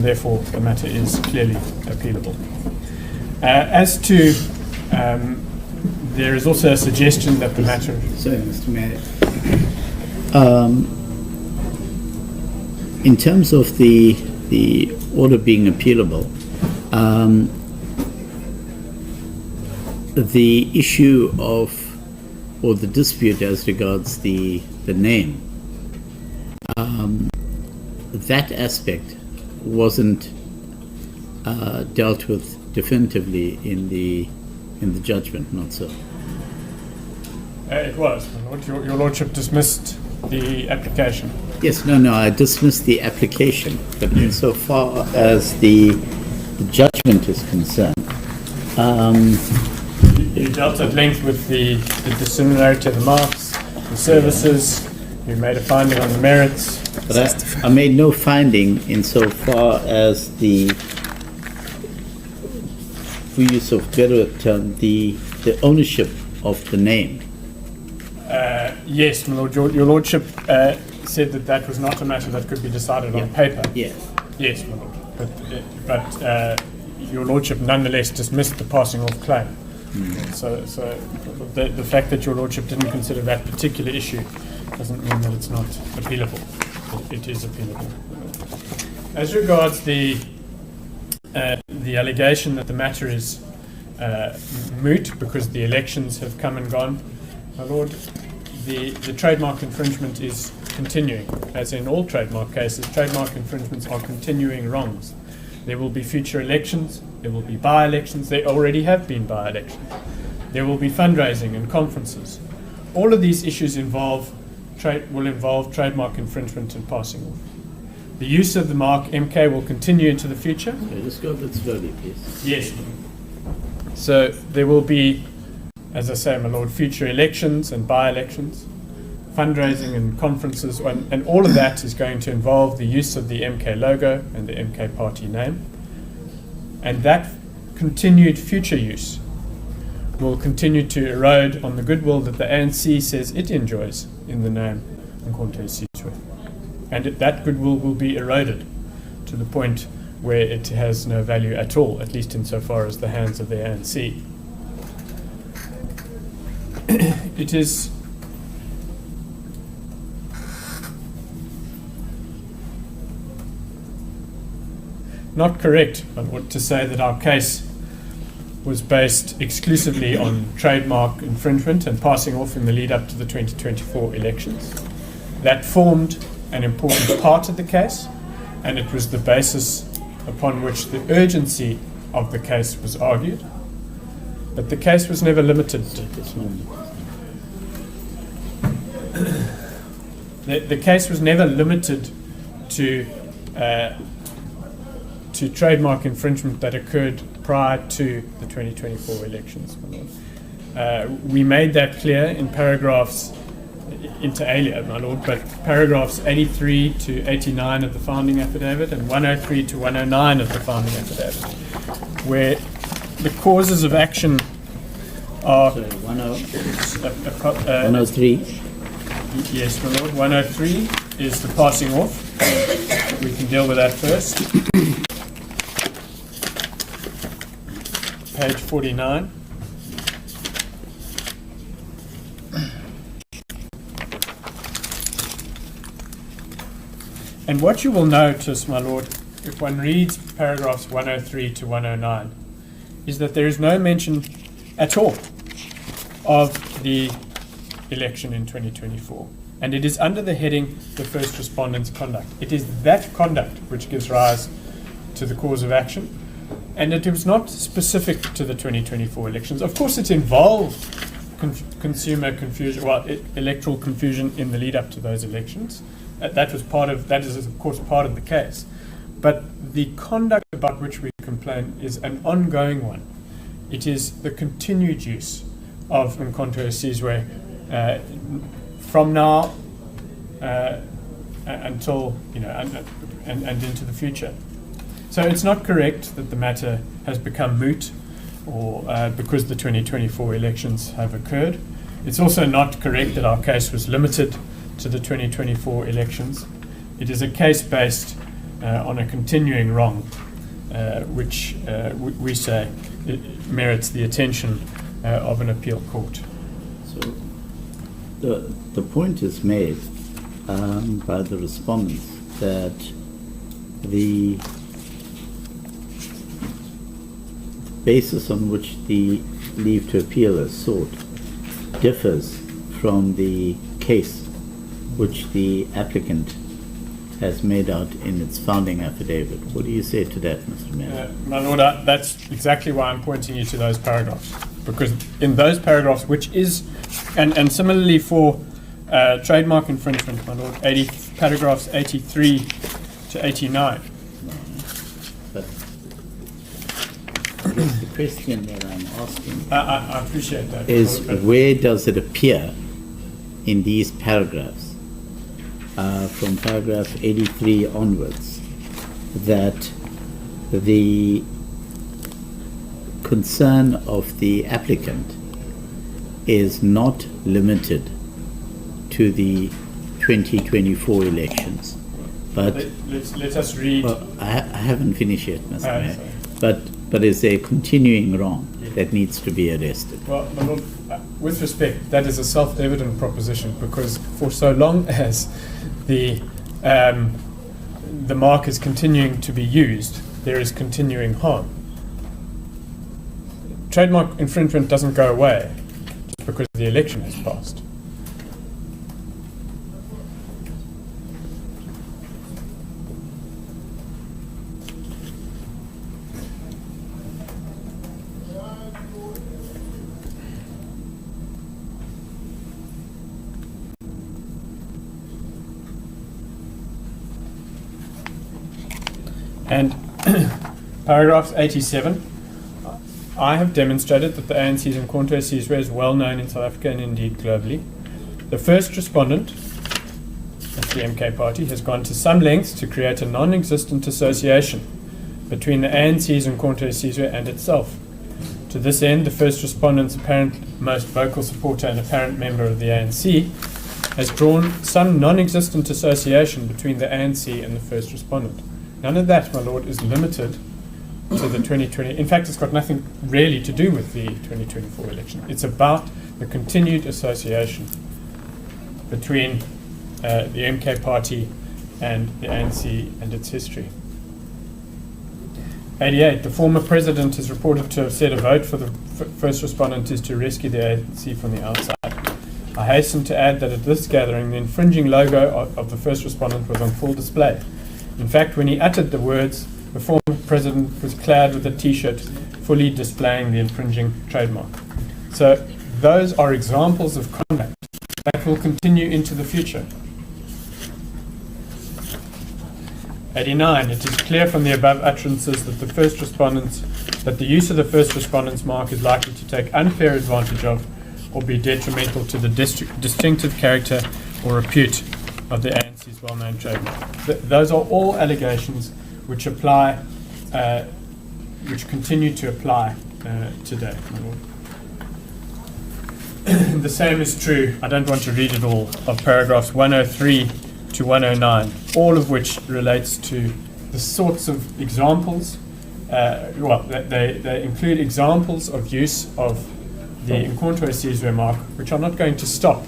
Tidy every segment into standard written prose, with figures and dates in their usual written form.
Therefore, the matter is clearly appealable. As to, there is also a suggestion that the matter... Sorry, Mr. Mayor. In terms of the order being appealable, the issue of, or the dispute as regards the name, that aspect wasn't dealt with definitively in the judgment, not so. It was, my lord. Your lordship dismissed the application. Yes, no, I dismissed the application, but insofar as the judgment is concerned, you dealt at length with the dissimilarity of the marks, the services. You made a finding on the merits. But I made no finding insofar as the, for use of better term, the ownership of the name. Yes, my lord. Your lordship said that was not a matter that could be decided on paper. Yes. Yes, my lord. But your lordship nonetheless dismissed the passing off claim. So the fact that your lordship didn't consider that particular issue doesn't mean that it's not appealable. It is appealable. As regards the allegation that the matter is moot because the elections have come and gone, my lord, the trademark infringement is continuing. As in all trademark cases, trademark infringements are continuing wrongs. There will be future elections, there will be by-elections, there already have been by-elections. There will be fundraising and conferences. All of these issues will involve trademark infringement and passing off. The use of the mark MK will continue into the future. Okay, just go a bit slowly, please. Yes. So there will be, as I say, my lord, future elections and by-elections, fundraising and conferences, and all of that is going to involve the use of the MK logo and the MK party name. And that continued future use will continue to erode on the goodwill that the ANC says it enjoys in the name Mkhonto Sizwe. And that goodwill will be eroded to the point where it has no value at all, at least insofar as the hands of the ANC. It is not correct to say that our case was based exclusively on trademark infringement and passing off in the lead up to the 2024 elections. That formed an important part of the case, and it was the basis upon which the urgency of the case was argued. But the case was never limited. The case was never limited to trademark infringement that occurred prior to the 2024 elections. We made that clear in paragraphs inter alia, my lord, but paragraphs 83 to 89 of the founding affidavit and 103 to 109 of the founding affidavit, where the causes of action are... Sorry, 103? Yes, my lord. 103 is the passing off. We can deal with that first. Page 49. And what you will notice, my lord, if one reads paragraphs 103 to 109, is that there is no mention at all of the election in 2024. And it is under the heading, the first respondent's conduct. It is that conduct which gives rise to the cause of action. And it was not specific to the 2024 elections. Of course, it involved consumer confusion, electoral confusion in the lead up to those elections. That is, of course, part of the case. But the conduct about which we complain is an ongoing one. It is the continued use of Mkhonto Sizwe from now until, and into the future. So it's not correct that the matter has become moot or because the 2024 elections have occurred. It's also not correct that our case was limited to the 2024 elections. It is a case based on a continuing wrong, which we say merits the attention of an appeal court. So the point is made by the respondents that the basis on which the leave to appeal is sought differs from the case which the applicant has made out in its founding affidavit. What do you say to that, Mr. Mayor? My Lord, that's exactly why I'm pointing you to those paragraphs, because in those paragraphs, which is, and similarly for trademark infringement, my Lord, paragraphs 83 to 89. But the question that I'm asking I appreciate that. is, Lord, where does it appear in these paragraphs, from paragraph 83 onwards, that the concern of the applicant is not limited to the 2024 elections, but let us read. well, I haven't finished yet, Mr. Mayor. Sorry. But is there a continuing wrong that needs to be arrested? Well, my Lord, with respect, that is a self-evident proposition, because for so long as the mark is continuing to be used, there is continuing harm. Trademark infringement doesn't go away just because the election has passed. And paragraph 87, I have demonstrated that the ANC's Umkhonto Sizwe is well known in South Africa and indeed globally. The first respondent, that's the MK Party, has gone to some lengths to create a non-existent association between the ANC's Umkhonto Sizwe and itself. To this end, the first respondent's apparent most vocal supporter and apparent member of the ANC has drawn some non-existent association between the ANC and the first respondent. None of that, my Lord, is limited to the 2020. In fact, it's got nothing really to do with the 2024 election. It's about the continued association between the MK Party and the ANC and its history. 88. The former president is reported to have said a vote for the first respondent is to rescue the ANC from the outside. I hasten to add that at this gathering, the infringing logo of the first respondent was on full display. In fact, when he uttered the words, the former president was clad with a T-shirt fully displaying the infringing trademark. So those are examples of conduct that will continue into the future. 89. It is clear from the above utterances that the use of the first respondent's mark is likely to take unfair advantage of or be detrimental to the distinctive character or repute of the ANC's well-known trademark. Those are all allegations which apply, which continue to apply today, my Lord. The same is true, I don't want to read it all, of paragraphs 103 to 109, all of which relates to the sorts of examples, they include examples of use of the Umkhonto Sizwe mark, which are not going to stop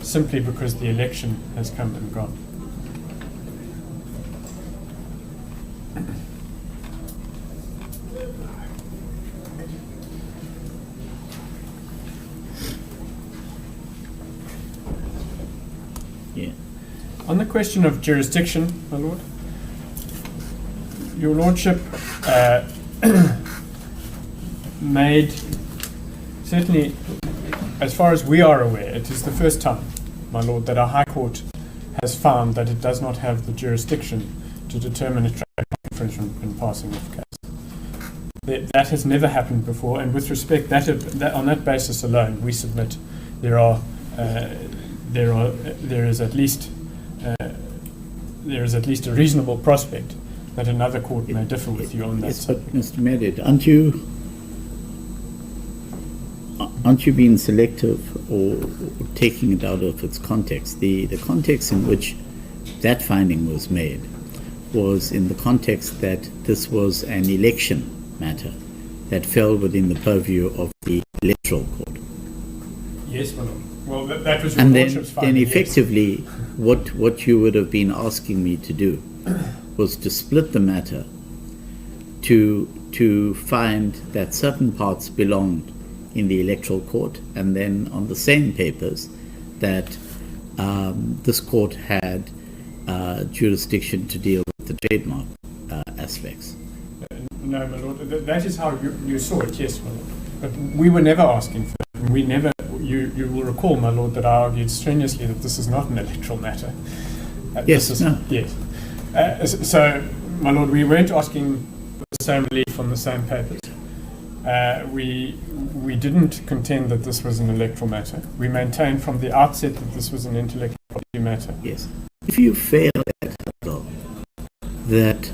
simply because the election has come and gone. Yeah. On the question of jurisdiction, my Lord, Your Lordship made, certainly as far as we are aware, it is the first time, my Lord, that our High Court has found that it does not have the jurisdiction to determine a trademark infringement in passing of case. That has never happened before, and with respect, that on that basis alone, we submit there is at least a reasonable prospect that another court may differ with you on that. Yes, but Mr. Merit, aren't you being selective or taking it out of its context? The context in which that finding was made was in the context that this was an election matter that fell within the purview of the electoral court. Yes, my lord. Well, that was your And lordship's then finding, yes. effectively, what you would have been asking me to do was to split the matter to find that certain parts belonged in the electoral court, and then on the same papers that this court had jurisdiction to deal with the trademark aspects. No, my lord. That is how you saw it, yes, my lord. But we were never asking for that. We never. You will recall, my lord, that I argued strenuously that this is not an electoral matter. Yes. No. Yes. So, my lord, we weren't asking for the same relief on the same papers. We didn't contend that this was an electoral matter. We maintained from the outset that this was an intellectual property matter. Yes. If you fail at hurdle, that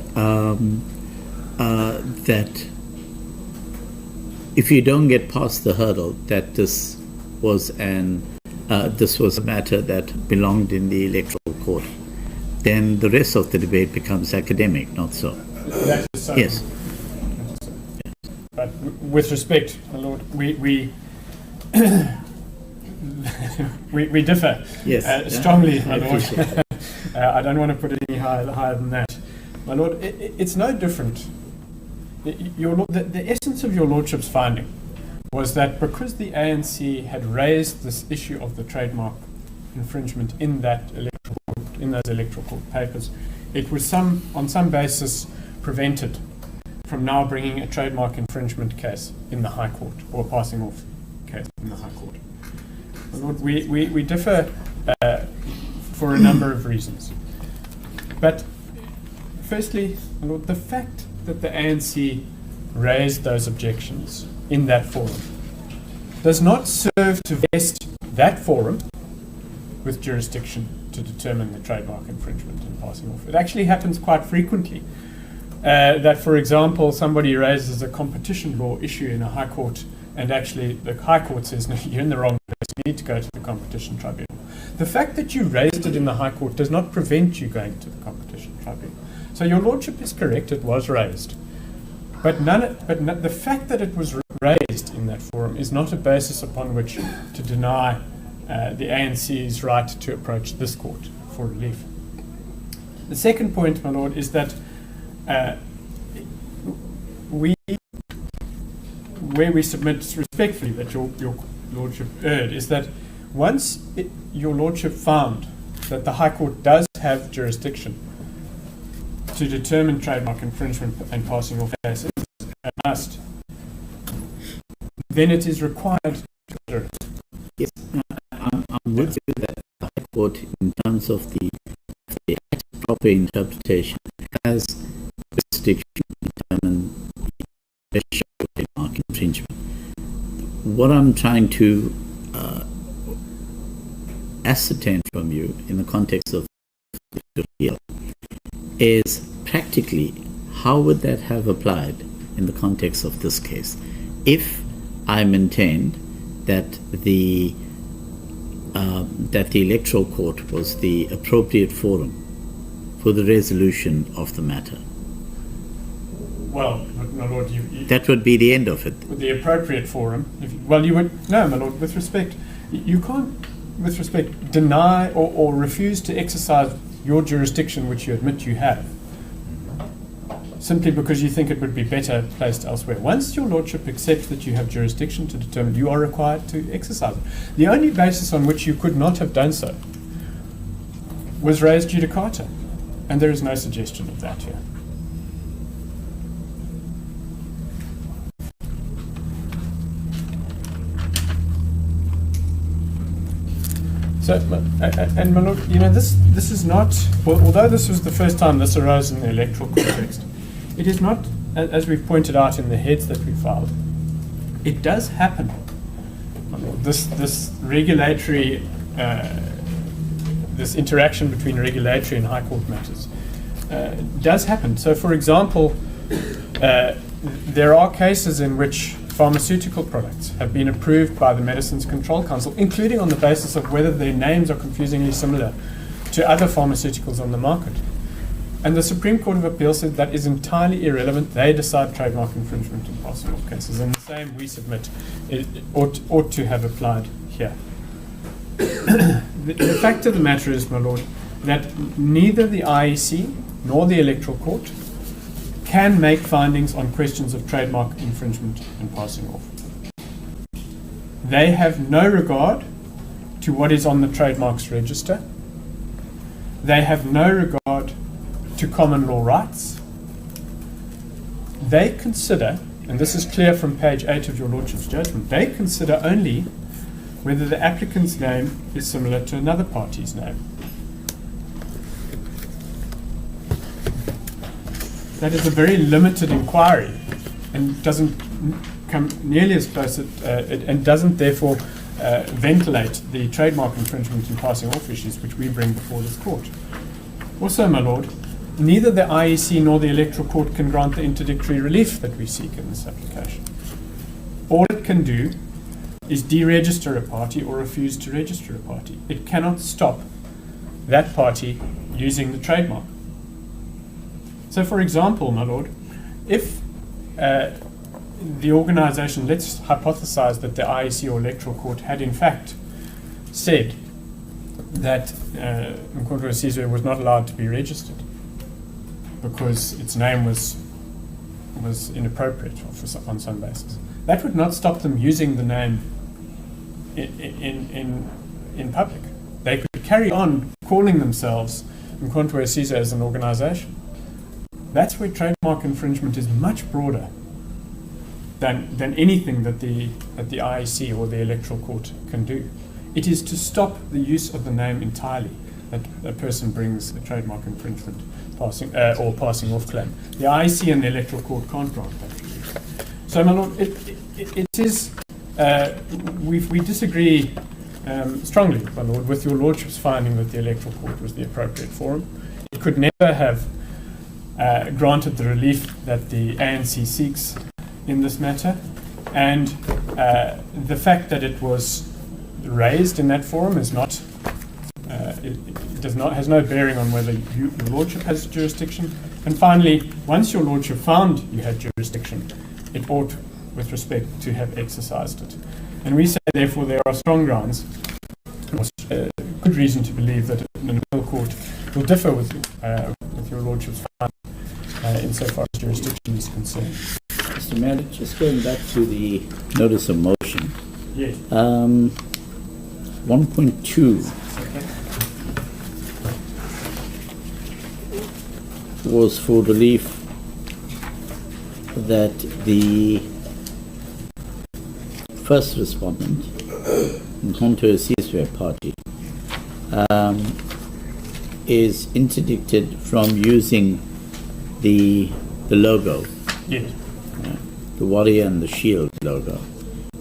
if you don't get past the hurdle that this was a matter that belonged in the electoral court, then the rest of the debate becomes academic, not so. That is so. Yes. But with respect, my lord, we we differ strongly, my lord. I don't want to put it any higher than that. My lord, it's no different. The essence of your lordship's finding was that because the ANC had raised this issue of the trademark infringement in those electoral court papers, it was on some basis prevented from now bringing a trademark infringement case in the High Court, or a passing off case in the High Court. My lord, we differ for a number of reasons. But firstly, my lord, the fact that the ANC raised those objections in that forum does not serve to vest that forum with jurisdiction to determine the trademark infringement and passing off. It actually happens quite frequently that, for example, somebody raises a competition law issue in a High Court, and actually the High Court says, no, you're in the wrong place, you need to go to the Competition Tribunal. The fact that you raised it in the High Court does not prevent you going to the Competition Tribunal. So your lordship is correct, it was raised. But the fact that it was raised in that forum is not a basis upon which to deny the ANC's right to approach this court for relief. The second point, my lord, is that where we submit respectfully that your lordship erred is that once your lordship found that the High Court does have jurisdiction to determine trademark infringement and passing off cases, then it is required to consider it. Yes, I'm with you that the High Court, in terms of the proper interpretation, has jurisdiction to determine the trademark infringement. What I'm trying to ascertain from you in the context of the appeal is practically how would that have applied in the context of this case if I maintained that the electoral court was the appropriate forum for the resolution of the matter. Well, my lord, that would be the end of it. The appropriate forum. You would no, my lord. With respect, you can't, with respect, deny or refuse to exercise your jurisdiction, which you admit you have, simply because you think it would be better placed elsewhere. Once your lordship accepts that you have jurisdiction to determine, you are required to exercise it. The only basis on which you could not have done so was res judicata, and there is no suggestion of that here. So, and my lord, this is not, although this was the first time this arose in the electoral context, it is not, as we've pointed out in the heads that we filed, it does happen. This regulatory, this interaction between regulatory and High Court matters does happen. So, for example, there are cases in which pharmaceutical products have been approved by the Medicines Control Council, including on the basis of whether their names are confusingly similar to other pharmaceuticals on the market. And the Supreme Court of Appeal said that is entirely irrelevant. They decide trademark infringement in passing off cases. And the same, we submit, it ought to have applied here. The fact of the matter is, my Lord, that neither the IEC nor the Electoral Court can make findings on questions of trademark infringement in passing off. They have no regard to what is on the trademarks register. They have no regard to common law rights. They consider, and this is clear from page 8 of your Lordship's judgment, they consider only whether the applicant's name is similar to another party's name. That is a very limited inquiry and doesn't come nearly as close and doesn't therefore ventilate the trademark infringement in passing off issues which we bring before this court. Also, my Lord, neither the IEC nor the Electoral Court can grant the interdictory relief that we seek in this application. All it can do is deregister a party or refuse to register a party. It cannot stop that party using the trademark. So, for example, my Lord, if the organisation, let's hypothesize that the IEC or Electoral Court had in fact said that Mkhonto Sizwe was not allowed to be registered because its name was inappropriate on some basis. That would not stop them using the name in public. They could carry on calling themselves Mkhonto Sizwe as an organisation. That's where trademark infringement is much broader than anything that the IEC or the Electoral Court can do. It is to stop the use of the name entirely that a person brings a trademark infringement passing off claim. The IEC and the Electoral Court can't grant that relief. So, my Lord, it is we disagree strongly, my Lord, with your Lordship's finding that the Electoral Court was the appropriate forum. It could never have granted the relief that the ANC seeks in this matter, and the fact that it was raised in that forum is not has no bearing on whether your Lordship has jurisdiction. And finally, once your Lordship found you had jurisdiction, it ought, with respect, to have exercised it. And we say, therefore, there are strong grounds, good reason to believe that an appeal court will differ with your Lordship's finding insofar as jurisdiction is concerned. Mr. Mayor, just going back to the notice of motion. Yes. 1.2 was for relief that the first respondent, Mkhonto Sizwe Party, is interdicted from using the logo. Yes. The warrior and the shield logo.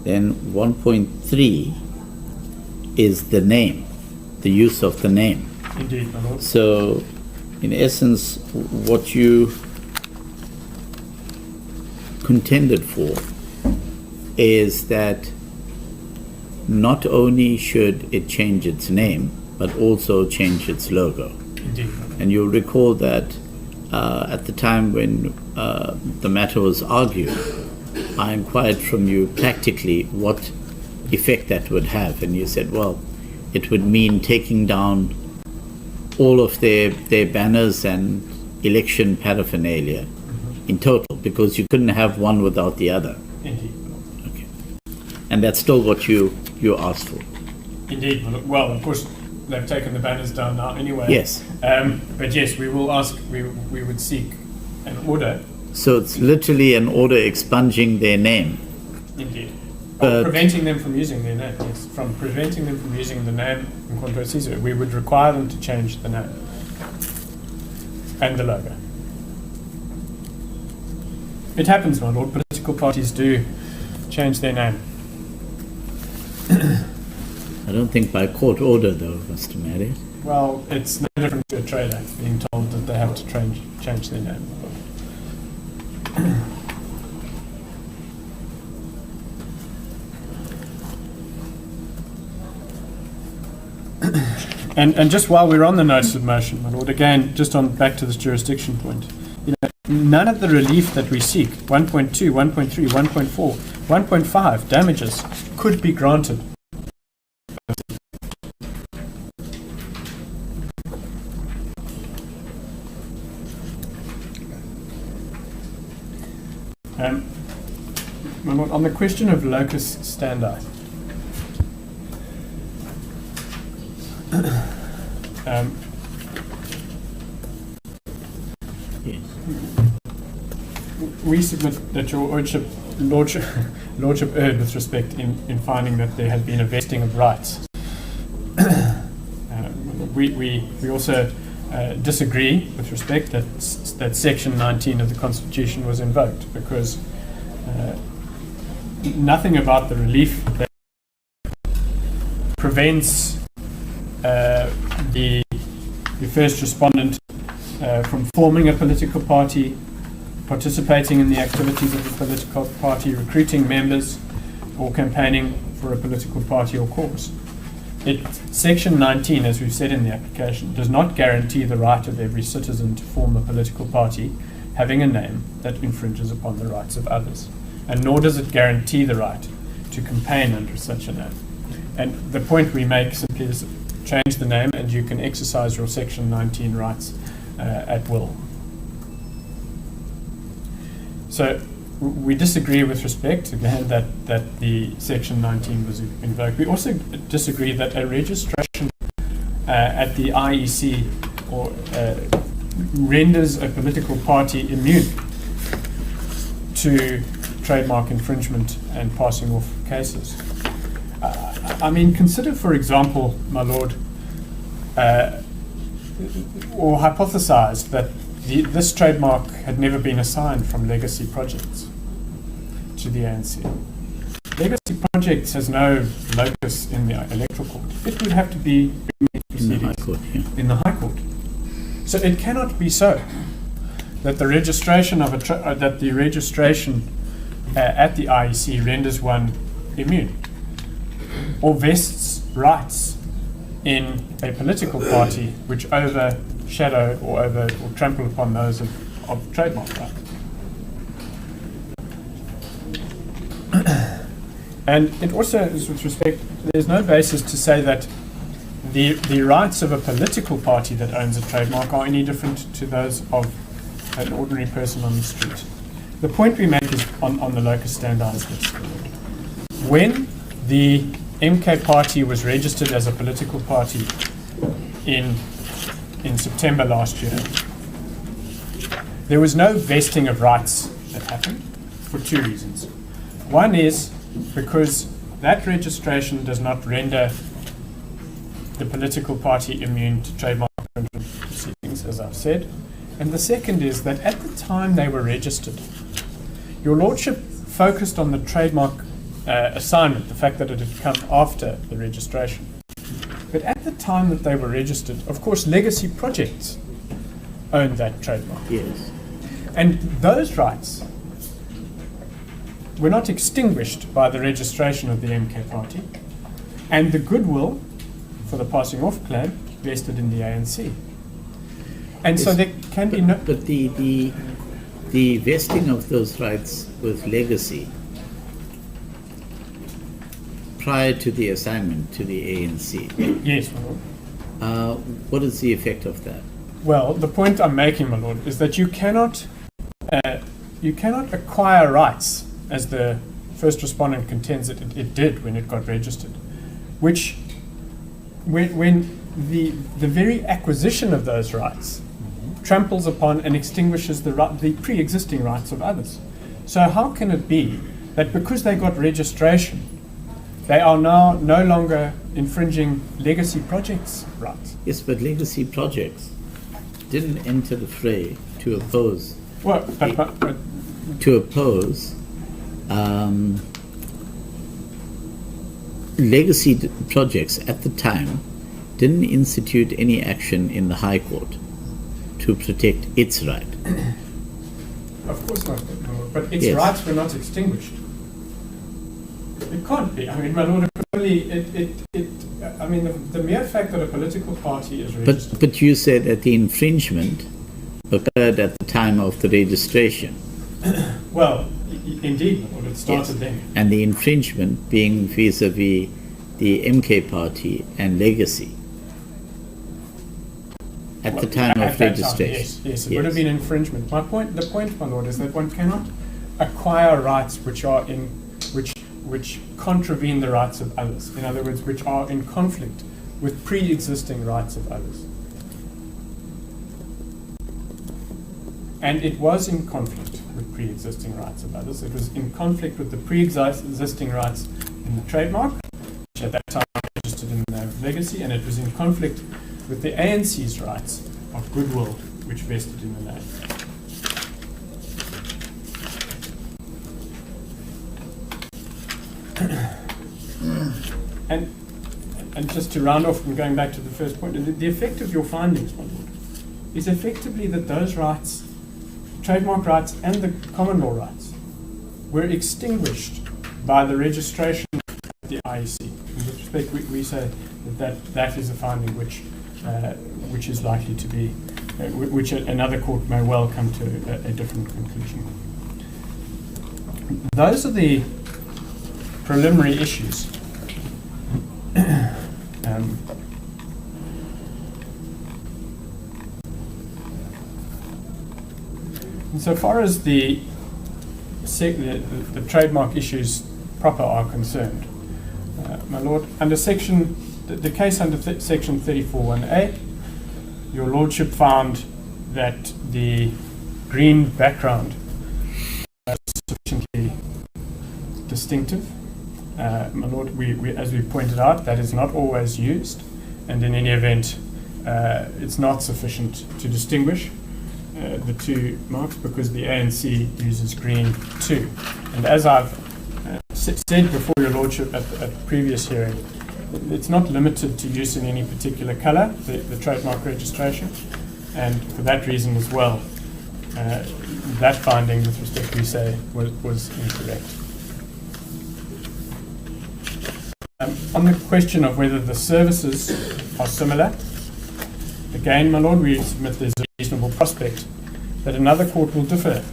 Then 1.3 is the name, the use of the name. Indeed, my Lord. So, in essence, what you contended for is that not only should it change its name, but also change its logo. Indeed. And you'll recall that at the time when the matter was argued, I inquired from you practically what effect that would have, and you said, well, it would mean taking down all of their banners and election paraphernalia in total, because you couldn't have one without the other. Indeed. Okay. And that's still what you asked for. Indeed. Well, of course, they've taken the banners down now anyway. Yes. But yes, we will ask, we would seek an order. So it's literally an order expunging their name. Indeed. Preventing them from using their name, yes. From preventing them from using the name Mkhonto Sizwe, we would require them to change the name and the logo. It happens, my Lord. Political parties do change their name. I don't think by court order, though, Mr. Mayor. Well, it's no different to a trader being told that they have to change their name. And just while we're on the notice of motion, my lord, again, just on back to this jurisdiction point, none of the relief that we seek, 1.2, 1.3, 1.4, 1.5 damages, could be granted. My lord, on the question of locus standi, Yes. we submit that your lordship erred with respect in finding that there had been a vesting of rights. We also disagree with respect that Section 19 of the Constitution was invoked, because nothing about the relief that prevents the first respondent from forming a political party, participating in the activities of a political party, recruiting members, or campaigning for a political party or cause. Section 19, as we've said in the application, does not guarantee the right of every citizen to form a political party having a name that infringes upon the rights of others, and nor does it guarantee the right to campaign under such a name. And the point we make simply is change the name and you can exercise your Section 19 rights at will. So we disagree with respect, again, that the Section 19 was invoked. We also disagree that a registration at the IEC renders a political party immune to trademark infringement and passing off cases. I mean, consider, for example, my lord, or hypothesize that this trademark had never been assigned from legacy projects to the ANC. Legacy projects has no locus in the electoral court. It would have to be In the High Court, yeah. in the High Court. So it cannot be so that the registration of at the IEC renders one immune or vests rights in a political party which overshadow or trample upon those of trademark rights. And it also is with respect, there's no basis to say that the rights of a political party that owns a trademark are any different to those of an ordinary person on the street. The point we make is on the locus standi is this. When the MK party was registered as a political party in September last year, there was no vesting of rights that happened for two reasons. One is because that registration does not render the political party immune to trademark infringement proceedings, as I've said. And the second is that at the time they were registered, your lordship focused on the trademark assignment, the fact that it had come after the registration. But at the time that they were registered, of course, legacy projects owned that trademark. Yes. And those rights were not extinguished by the registration of the MK party, and the goodwill for the passing off claim vested in the ANC. And so there can be no... But the vesting of those rights with legacy prior to the assignment to the ANC, Yes, my lord. what is the effect of that? Well, the point I'm making, my lord, is that you cannot acquire rights, as the first respondent contends it did when it got registered, which when the very acquisition of those rights tramples upon and extinguishes the pre-existing rights of others. So how can it be that because they got registration, they are now no longer infringing legacy projects' rights? Yes, but legacy projects didn't enter the fray to oppose Well, legacy projects at the time didn't institute any action in the High Court to protect its right. of course not, my lord, but its Yes. rights were not extinguished. It can't be. I mean, my lord, it could only, I mean, the mere fact that a political party is registered. But you said that the infringement occurred at the time of the registration. Well, indeed, well, it started then. And the infringement being vis-a-vis the MK party and Legacy at the time of registration. Yes, it would have been infringement. The point, my lord, is that one cannot acquire rights which are in which contravene the rights of others. In other words, which are in conflict with pre-existing rights of others. And it was in conflict with pre-existing rights of others. It was in conflict with the pre-existing rights in the trademark, which at that time was registered in the name of Legacy, and it was in conflict with the ANC's rights of goodwill, which vested in the name. And just to round off and going back to the first point, the effect of your findings, my lord, is effectively that those rights, trademark rights and the common law rights, were extinguished by the registration of the IEC. In this respect, we say that is a finding which is likely to be, which another court may well come to a different conclusion. Those are the preliminary issues. So far as the trademark issues proper are concerned, my lord, under the case under section 34(1)(a), your lordship found that the green background was sufficiently distinctive. My lord, we as we pointed out, that is not always used, and in any event, it's not sufficient to distinguish the two marks because the ANC uses green too. And as I've said before your lordship at the previous hearing, it's not limited to use in any particular colour, the trademark registration, and for that reason as well, that finding with respect we say was incorrect. On the question of whether the services are similar, again, my lord, we submit there's a reasonable prospect that another court will differ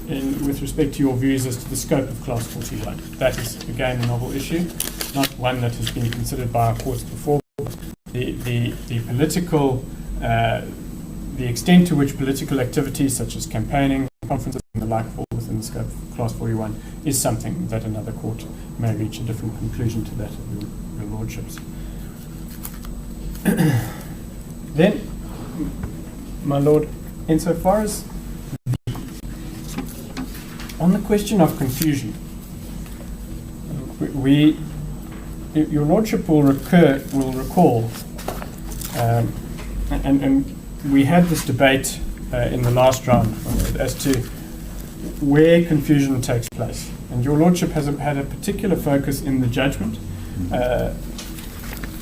with respect to your views as to the scope of Clause 41. That is, again, a novel issue, not one that has been considered by our courts before. The political, the extent to which political activities such as campaigning, conferences and the like fall within the scope of Clause 41 is something that another court may reach a different conclusion to that of your lordships. Then, my lord, insofar as on the question of confusion, your lordship will recall, and we had this debate in the last round as to where confusion takes place. And your lordship has had a particular focus in the judgment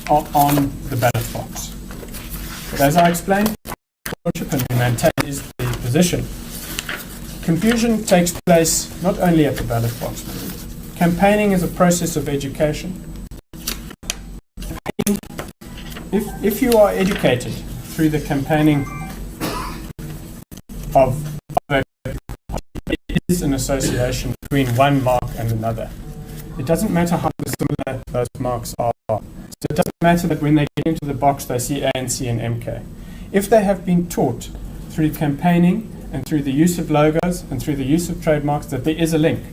on the ballot box. But as I explained, your lordship and we maintain is the position. Confusion takes place not only at the ballot box. Campaigning is a process of education. If you are educated through the campaigning of it is an association between one mark and another. It doesn't matter how similar those marks are. So it doesn't matter that when they get into the box they see ANC and MK. If they have been taught through campaigning and through the use of logos and through the use of trademarks that there is a link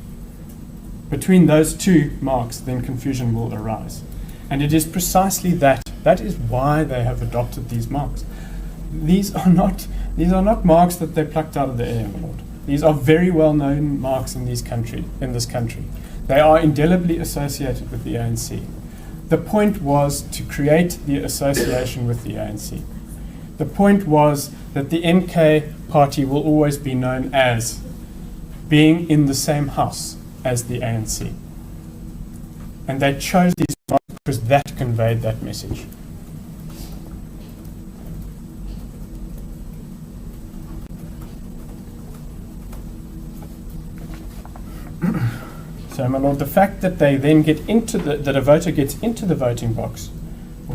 between those two marks, then confusion will arise. And it is precisely that. That is why they have adopted these marks. These are not marks that they plucked out of the air, my lord. These are very well-known marks in this country. They are indelibly associated with the ANC. The point was to create the association with the ANC. The point was that the MK party will always be known as being in the same house as the ANC. And they chose these marks because that conveyed that message. So, my lord, the fact that they then get into that a voter gets into the voting box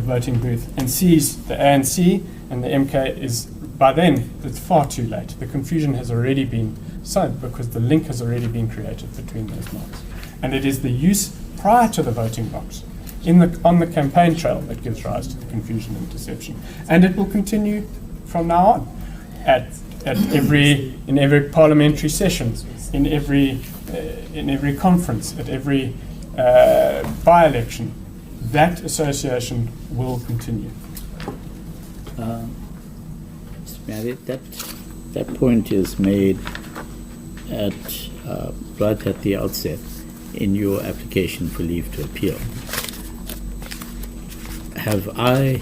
voting booth and sees the ANC and the MK is, by then, it's far too late. The confusion has already been sown because the link has already been created between those marks. And it is the use prior to the voting box on the campaign trail that gives rise to the confusion and deception. And it will continue from now on in every parliamentary session, in every conference, at every by-election. That association will continue. Mr. Mayor, that point is made right at the outset in your application for leave to appeal. Have I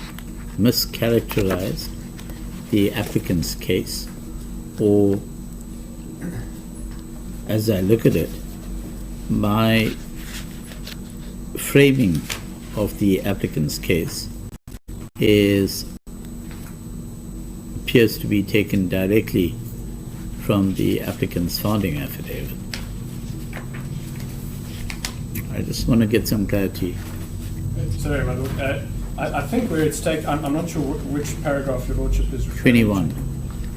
mischaracterized the applicant's case, or as I look at it, my framing of the applicant's case appears to be taken directly from the applicant's founding affidavit? I just want to get some clarity. Sorry, my lord. I think where it's taken, I'm not sure which paragraph your lordship is referring 21. to.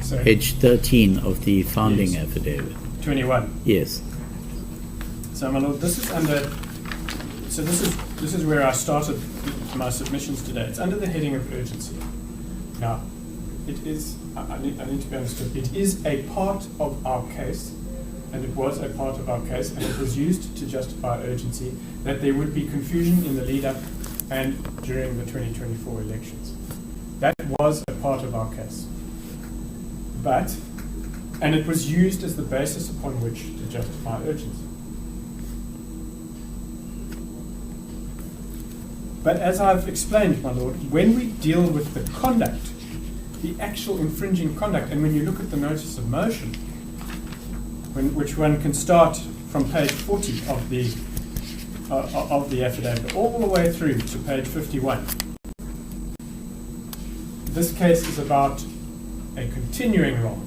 Sorry. Page 13 of the founding Yes. affidavit. 21. Yes. So, my lord, this is where I started my submissions today. It's under the heading of urgency. Now, it is, I need to be understood, it is a part of our case, and it was a part of our case, and it was used to justify urgency, that there would be confusion in the lead-up and during the 2024 elections. That was a part of our case. And it was used as the basis upon which to justify urgency. But as I've explained, my lord, when we deal with the conduct, the actual infringing conduct, and when you look at the notice of motion, which one can start from page 40 of the affidavit all the way through to page 51, this case is about a continuing wrong,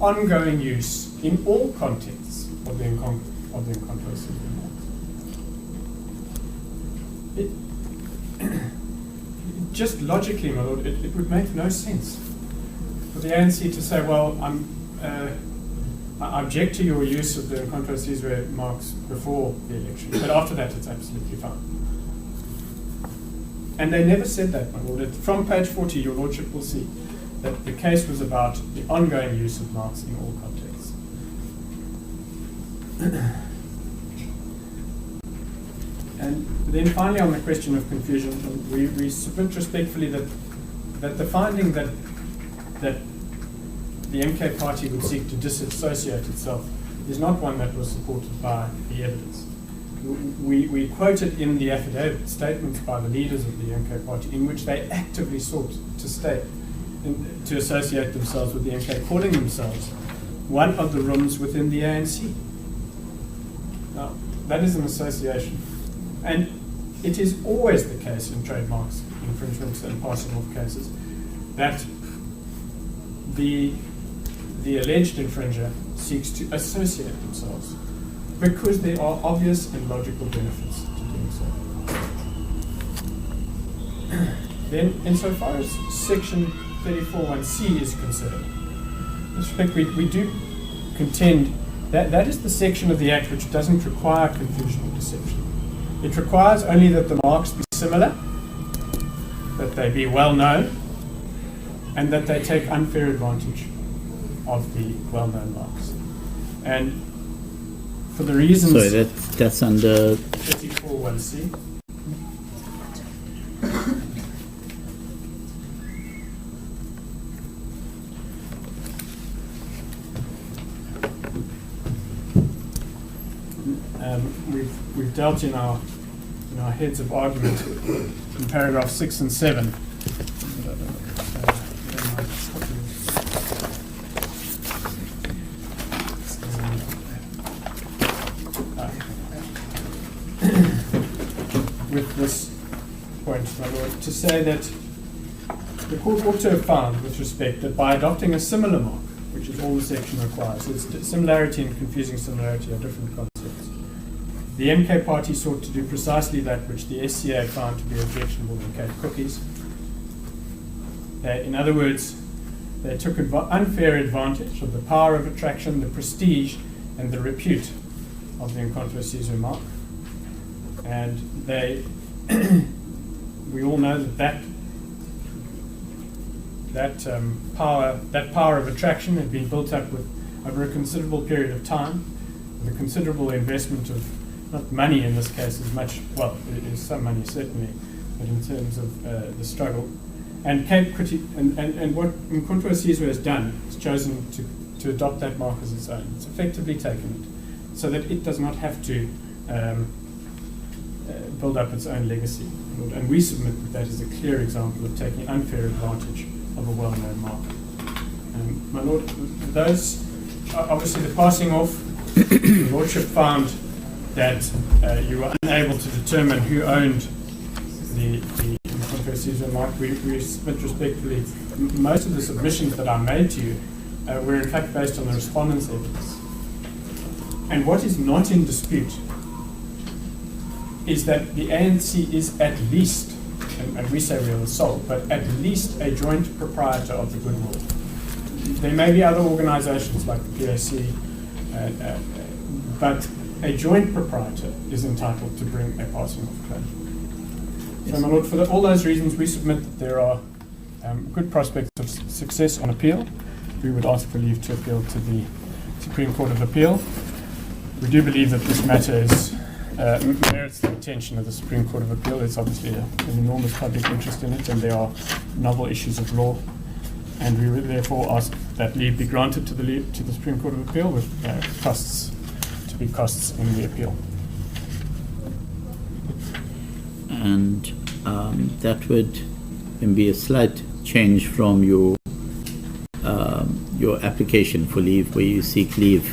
ongoing use in all contexts of the incontrovertible marks. Just logically, my lord, it would make no sense for the ANC to say, well, I object to your use of the controversies where marks before the election, but after that it's absolutely fine. And they never said that, my lord. From page 40, your lordship will see that the case was about the ongoing use of marks in all contexts. And then finally, on the question of confusion, we submit respectfully that the finding that the MK party would seek to disassociate itself is not one that was supported by the evidence. We quoted in the affidavit statements by the leaders of the MK party in which they actively sought to associate themselves with the MK, calling themselves one of the rooms within the ANC. Now, that is an association. And it is always the case in trademarks infringements and passing off cases that the alleged infringer seeks to associate themselves because there are obvious and logical benefits to doing so. Then, insofar as section 34(1)(c) is concerned, in this respect, we do contend that that is the section of the Act which doesn't require confusion or deception. It requires only that the marks be similar, that they be well known, and that they take unfair advantage of the well-known marks. And for the reasons... So that's under... 34(1)(c). We've dealt in our heads of argument in paragraph 6 and 7. With this point, my lord, to say that the court ought to have found, with respect, that by adopting a similar mark, which is all the section requires, so it's similarity and confusing similarity are different concepts. The MK party sought to do precisely that which the SCA found to be objectionable in Cape Cookies. In other words, they took unfair advantage of the power of attraction, the prestige, and the repute of the Incontro Sizwe mark. And we all know that power of attraction had been built up over a considerable period of time, with a considerable investment of, not money in this case as much, well, it is some money certainly, but in terms of the struggle. And and what Incontro Sizwe has done is chosen to adopt that mark as its own. It's effectively taken it so that it does not have to build up its own legacy. And we submit that is a clear example of taking unfair advantage of a well-known mark. My Lord, those, obviously the passing off, the Lordship found that you were unable to determine who owned the Incontro Sizwe mark. We submit respectfully, most of the submissions that are made to you were in fact based on the respondent's evidence. And what is not in dispute is that the ANC is at least, and we say we are the sole, but at least a joint proprietor of the goodwill. There may be other organizations like the PAC, but a joint proprietor is entitled to bring a passing off claim. Yes. So, my Lord, for all those reasons, we submit that there are good prospects of success on appeal. We would ask for leave to appeal to the Supreme Court of Appeal. We do believe that this matter is merits the attention of the Supreme Court of Appeal. There's obviously an enormous public interest in it, and there are novel issues of law. And we would therefore ask that leave be granted to the Supreme Court of Appeal with costs to be costs in the appeal. And that would be a slight change from your application for leave, where you seek leave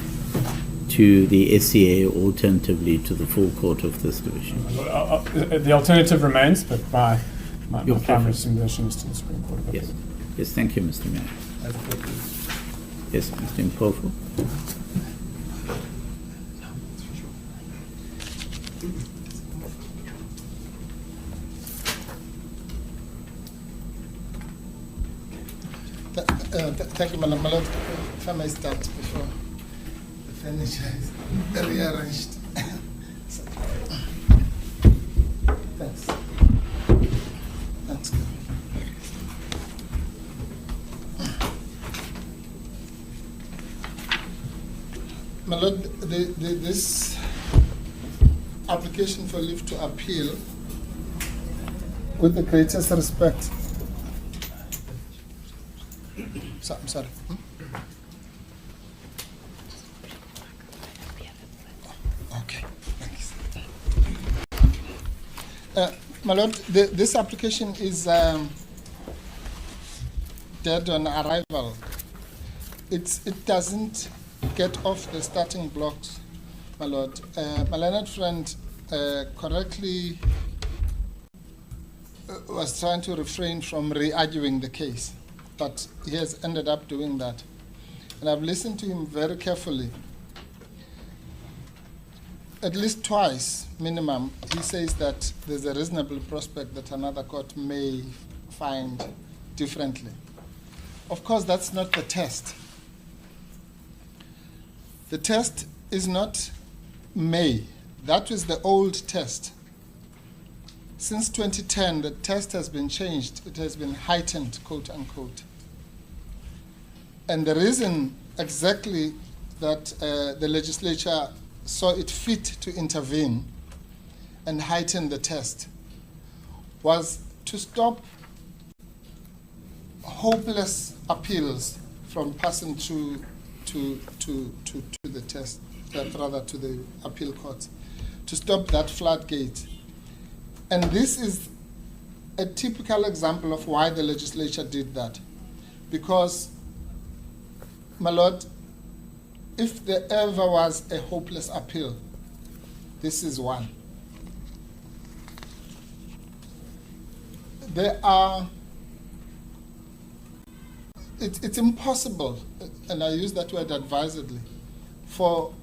to the SCA, alternatively to the full court of this division. The alternative remains, but my primary submission is to the Supreme Court of Appeal. Yes. Yes, thank you, Mr. Mayor. Yes, Mr. Mpofu. Thank you, Madam Lord. If I may start before the furniture is rearranged. Thanks. Thanks. My Lord, this application for leave to appeal, with the greatest respect. I'm sorry. Okay, thanks. My Lord, this application is dead on arrival. It doesn't get off the starting blocks, my Lord. My learned friend correctly was trying to refrain from re-arguing the case, but he has ended up doing that. And I've listened to him very carefully. At least twice, minimum, he says that there's a reasonable prospect that another court may find differently. Of course, that's not the test. The test is not may. That was the old test. Since 2010, the test has been changed. It has been heightened, quote unquote. And the reason exactly that the legislature saw it fit to intervene and heighten the test was to stop hopeless appeals from passing to the test, rather to the appeal courts, to stop that floodgate. And this is a typical example of why the legislature did that. Because, my Lord, if there ever was a hopeless appeal, this is one. It's impossible, and I use that word advisedly, for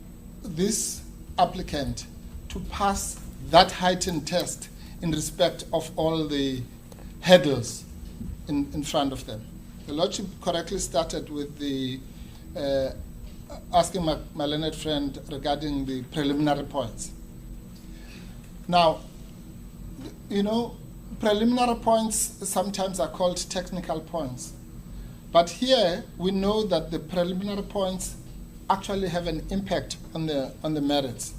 this applicant to pass that heightened test in respect of all the hurdles in front of them. The Lordship correctly started with the asking my learned friend regarding the preliminary points. Now, you know, preliminary points sometimes are called technical points. But here we know that the preliminary points actually have an impact on the merits,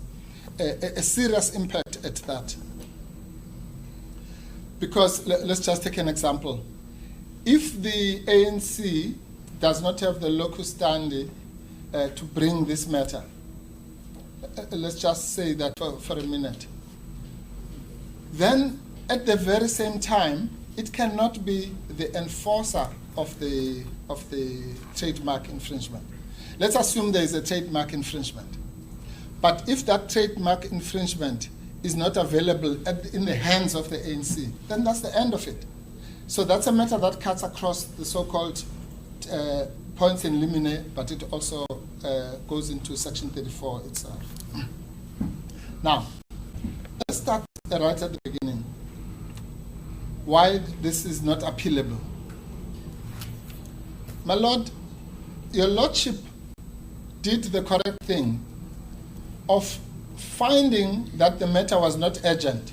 a serious impact at that. Because let's just take an example. If the ANC does not have the locus standi to bring this matter, let's just say that for a minute, then at the very same time, it cannot be the enforcer of the trademark infringement. Let's assume there is a trademark infringement. But if that trademark infringement is not available in the hands of the ANC, then that's the end of it. So that's a matter that cuts across the so-called points in limine, but it also goes into Section 34 itself. Now, let's start right at the beginning. Why this is not appealable. My Lord, your Lordship did the correct thing of finding that the matter was not urgent.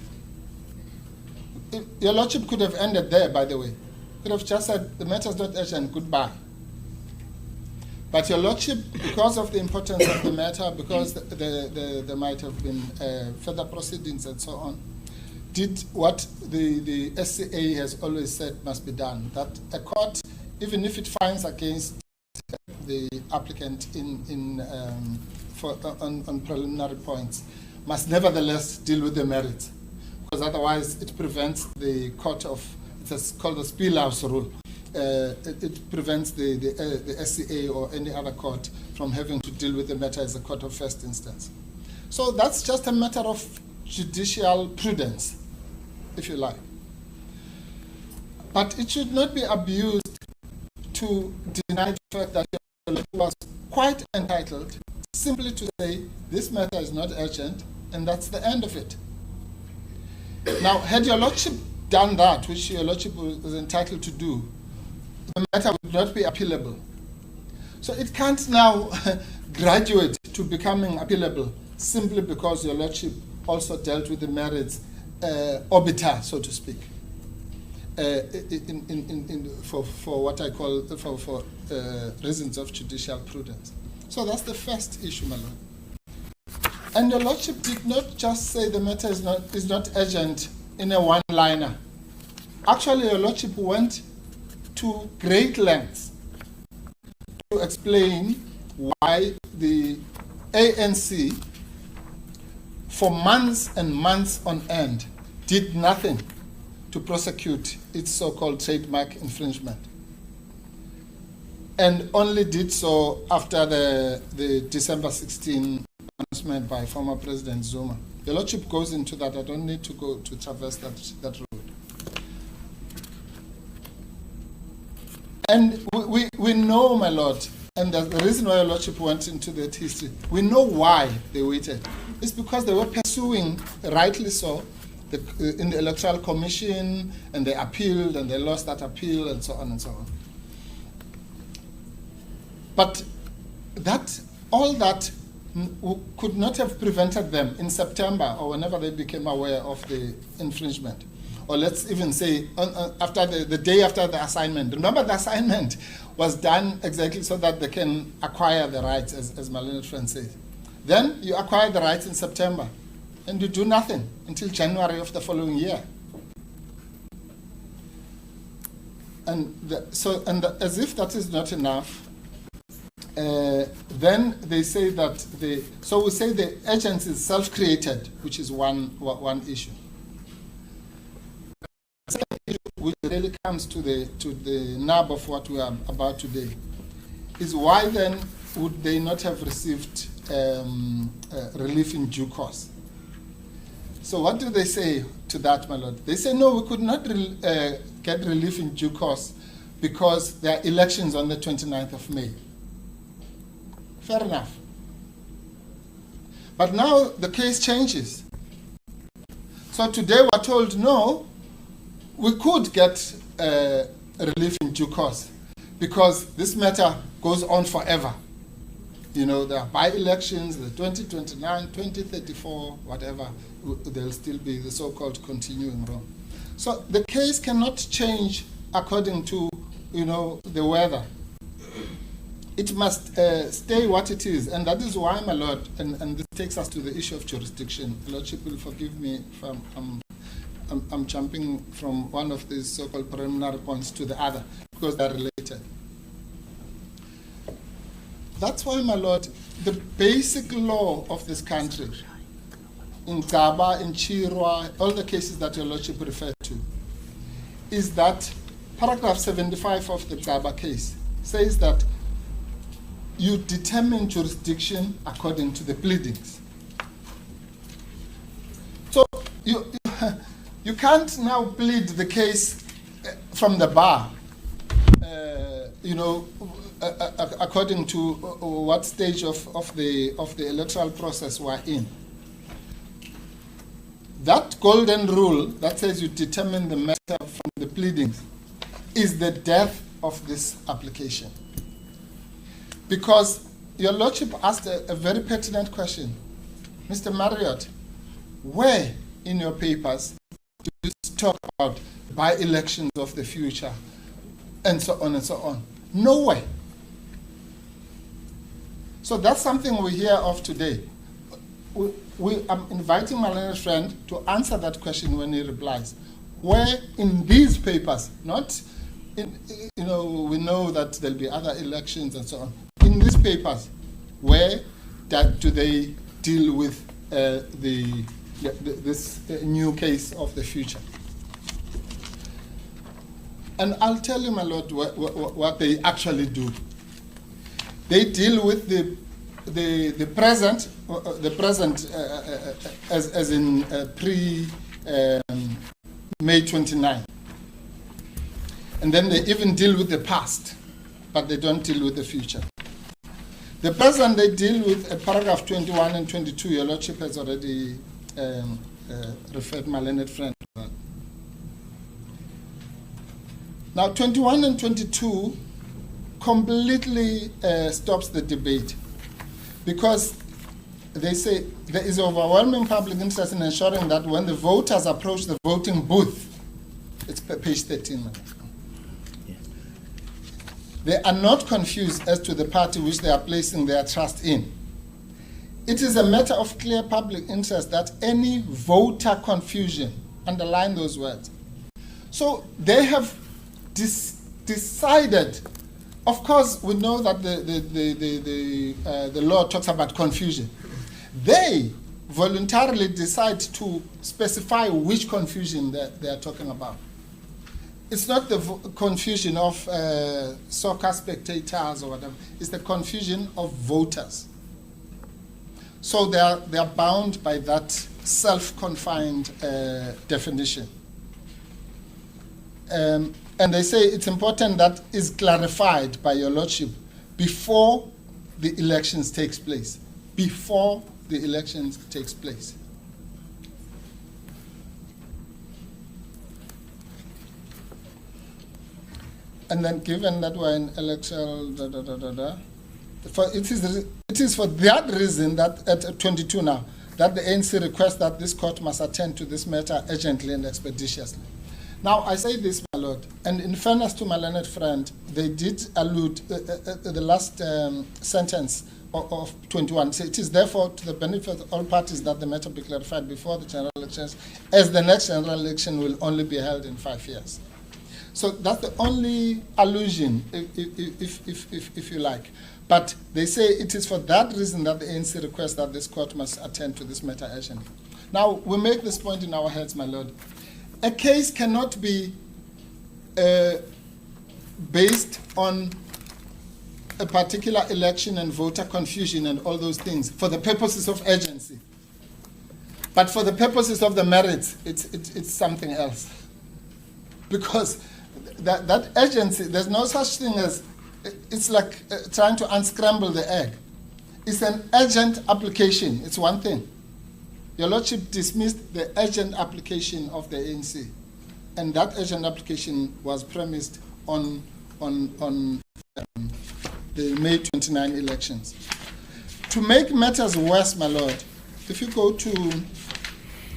Your Lordship could have ended there, by the way. Could have just said, the matter is not urgent, goodbye. But your Lordship, because of the importance of the matter, because there might have been further proceedings and so on, did what the SCA has always said must be done, that a court, even if it finds against the applicant on preliminary points, must nevertheless deal with the merits, because otherwise it prevents the court of, it's called the Spielhaus rule. It prevents the SCA or any other court from having to deal with the matter as a court of first instance. So that's just a matter of judicial prudence, if you like. But it should not be abused to deny the fact that your lawyer was quite entitled simply to say, this matter is not urgent, and that's the end of it. Now, had your Lordship done that, which your Lordship was entitled to do, the matter would not be appealable. So it can't now graduate to becoming appealable simply because your Lordship also dealt with the merits obiter, so to speak, for what I call, for reasons of judicial prudence. So that's the first issue, my Lord. And your Lordship did not just say the matter is not urgent in a one-liner. Actually, your Lordship went to great lengths to explain why the ANC, for months and months on end, did nothing to prosecute its so-called trademark infringement, and only did so after the December 16 announcement by former President Zuma. Your Lordship goes into that. I don't need to go to traverse that road. And we know, my Lord, and the reason why your Lordship went into that history, we know why they waited. It's because they were pursuing, rightly so, in the Electoral Commission, and they appealed, and they lost that appeal, and so on and so on. But all that could not have prevented them in September or whenever they became aware of the infringement. Or let's even say after the day after the assignment. Remember, the assignment was done exactly so that they can acquire the rights, as my learned friend says. Then you acquire the rights in September, and you do nothing until January of the following year. And as if that is not enough, then they say that so we say the agency is self-created, which is one issue. The second issue, which really comes to the nub of what we are about today, is why then would they not have received relief in due course? So what do they say to that, my Lord? They say, no, we could not get relief in due course because there are elections on the 29th of May. Fair enough. But now the case changes. So today we're told, no, we could get relief in due course because this matter goes on forever. You know, there are by-elections, the 2029, 2034, whatever, there'll still be the so-called continuing wrong. So the case cannot change according to, you know, the weather. It must stay what it is, and that is why, my Lord, and this takes us to the issue of jurisdiction. The Lordship will forgive me if I'm jumping from one of these so-called preliminary points to the other, because they're related. That's why, my Lord, the basic law of this country, in Gaba, in Chirwa, all the cases that your Lordship referred to, is that paragraph 75 of the Gaba case says that you determine jurisdiction according to the pleadings. So you can't now plead the case from the bar, you know, according to what stage of the electoral process we're in. That golden rule that says you determine the matter from the pleadings is the death of this application. Because your Lordship asked a very pertinent question. Mr. Marriott, where in your papers do you talk about by-elections of the future and so on and so on? Nowhere. So that's something we hear of today. I'm inviting my learned friend to answer that question when he replies. Where in these papers, not in, you know, we know that there'll be other elections and so on. In these papers, where do they deal with this new case of the future? And I'll tell you, my Lord, what they actually do. They deal with the present, as in May 29. And then they even deal with the past, but they don't deal with the future. The present, they deal with paragraph 21 and 22. Your Lordship has already referred my learned friend to that. Now, 21 and 22 completely stops the debate, because they say there is overwhelming public interest in ensuring that when the voters approach the voting booth, it's page 13. They are not confused as to the party which they are placing their trust in. It is a matter of clear public interest that any voter confusion, underline those words. So they have decided. Of course, we know that the law talks about confusion. They voluntarily decide to specify which confusion they are talking about. It's not the confusion of soccer spectators or whatever. It's the confusion of voters. So they are bound by that self-confined definition. And they say it's important that is clarified by your Lordship before the elections takes place. Before the elections takes place. And then given that we're in electoral, it is for that reason that at 22 now, that the ANC requests that this court must attend to this matter urgently and expeditiously. Now, I say this, my Lord, and in fairness to my learned friend, they did allude the last sentence of 21. So it is therefore to the benefit of all parties that the matter be clarified before the general elections, as the next general election will only be held in 5 years. So that's the only allusion, if you like. But they say it is for that reason that the ANC requests that this court must attend to this matter urgently. Now, we make this point in our heads, my Lord. A case cannot be based on a particular election and voter confusion and all those things for the purposes of urgency. But for the purposes of the merits, it's something else. Because that urgency, there's no such thing as, it's like trying to unscramble the egg. It's an urgent application, it's one thing. Your Lordship dismissed the urgent application of the ANC, and that urgent application was premised on the May 29 elections. To make matters worse, my lord, if you go to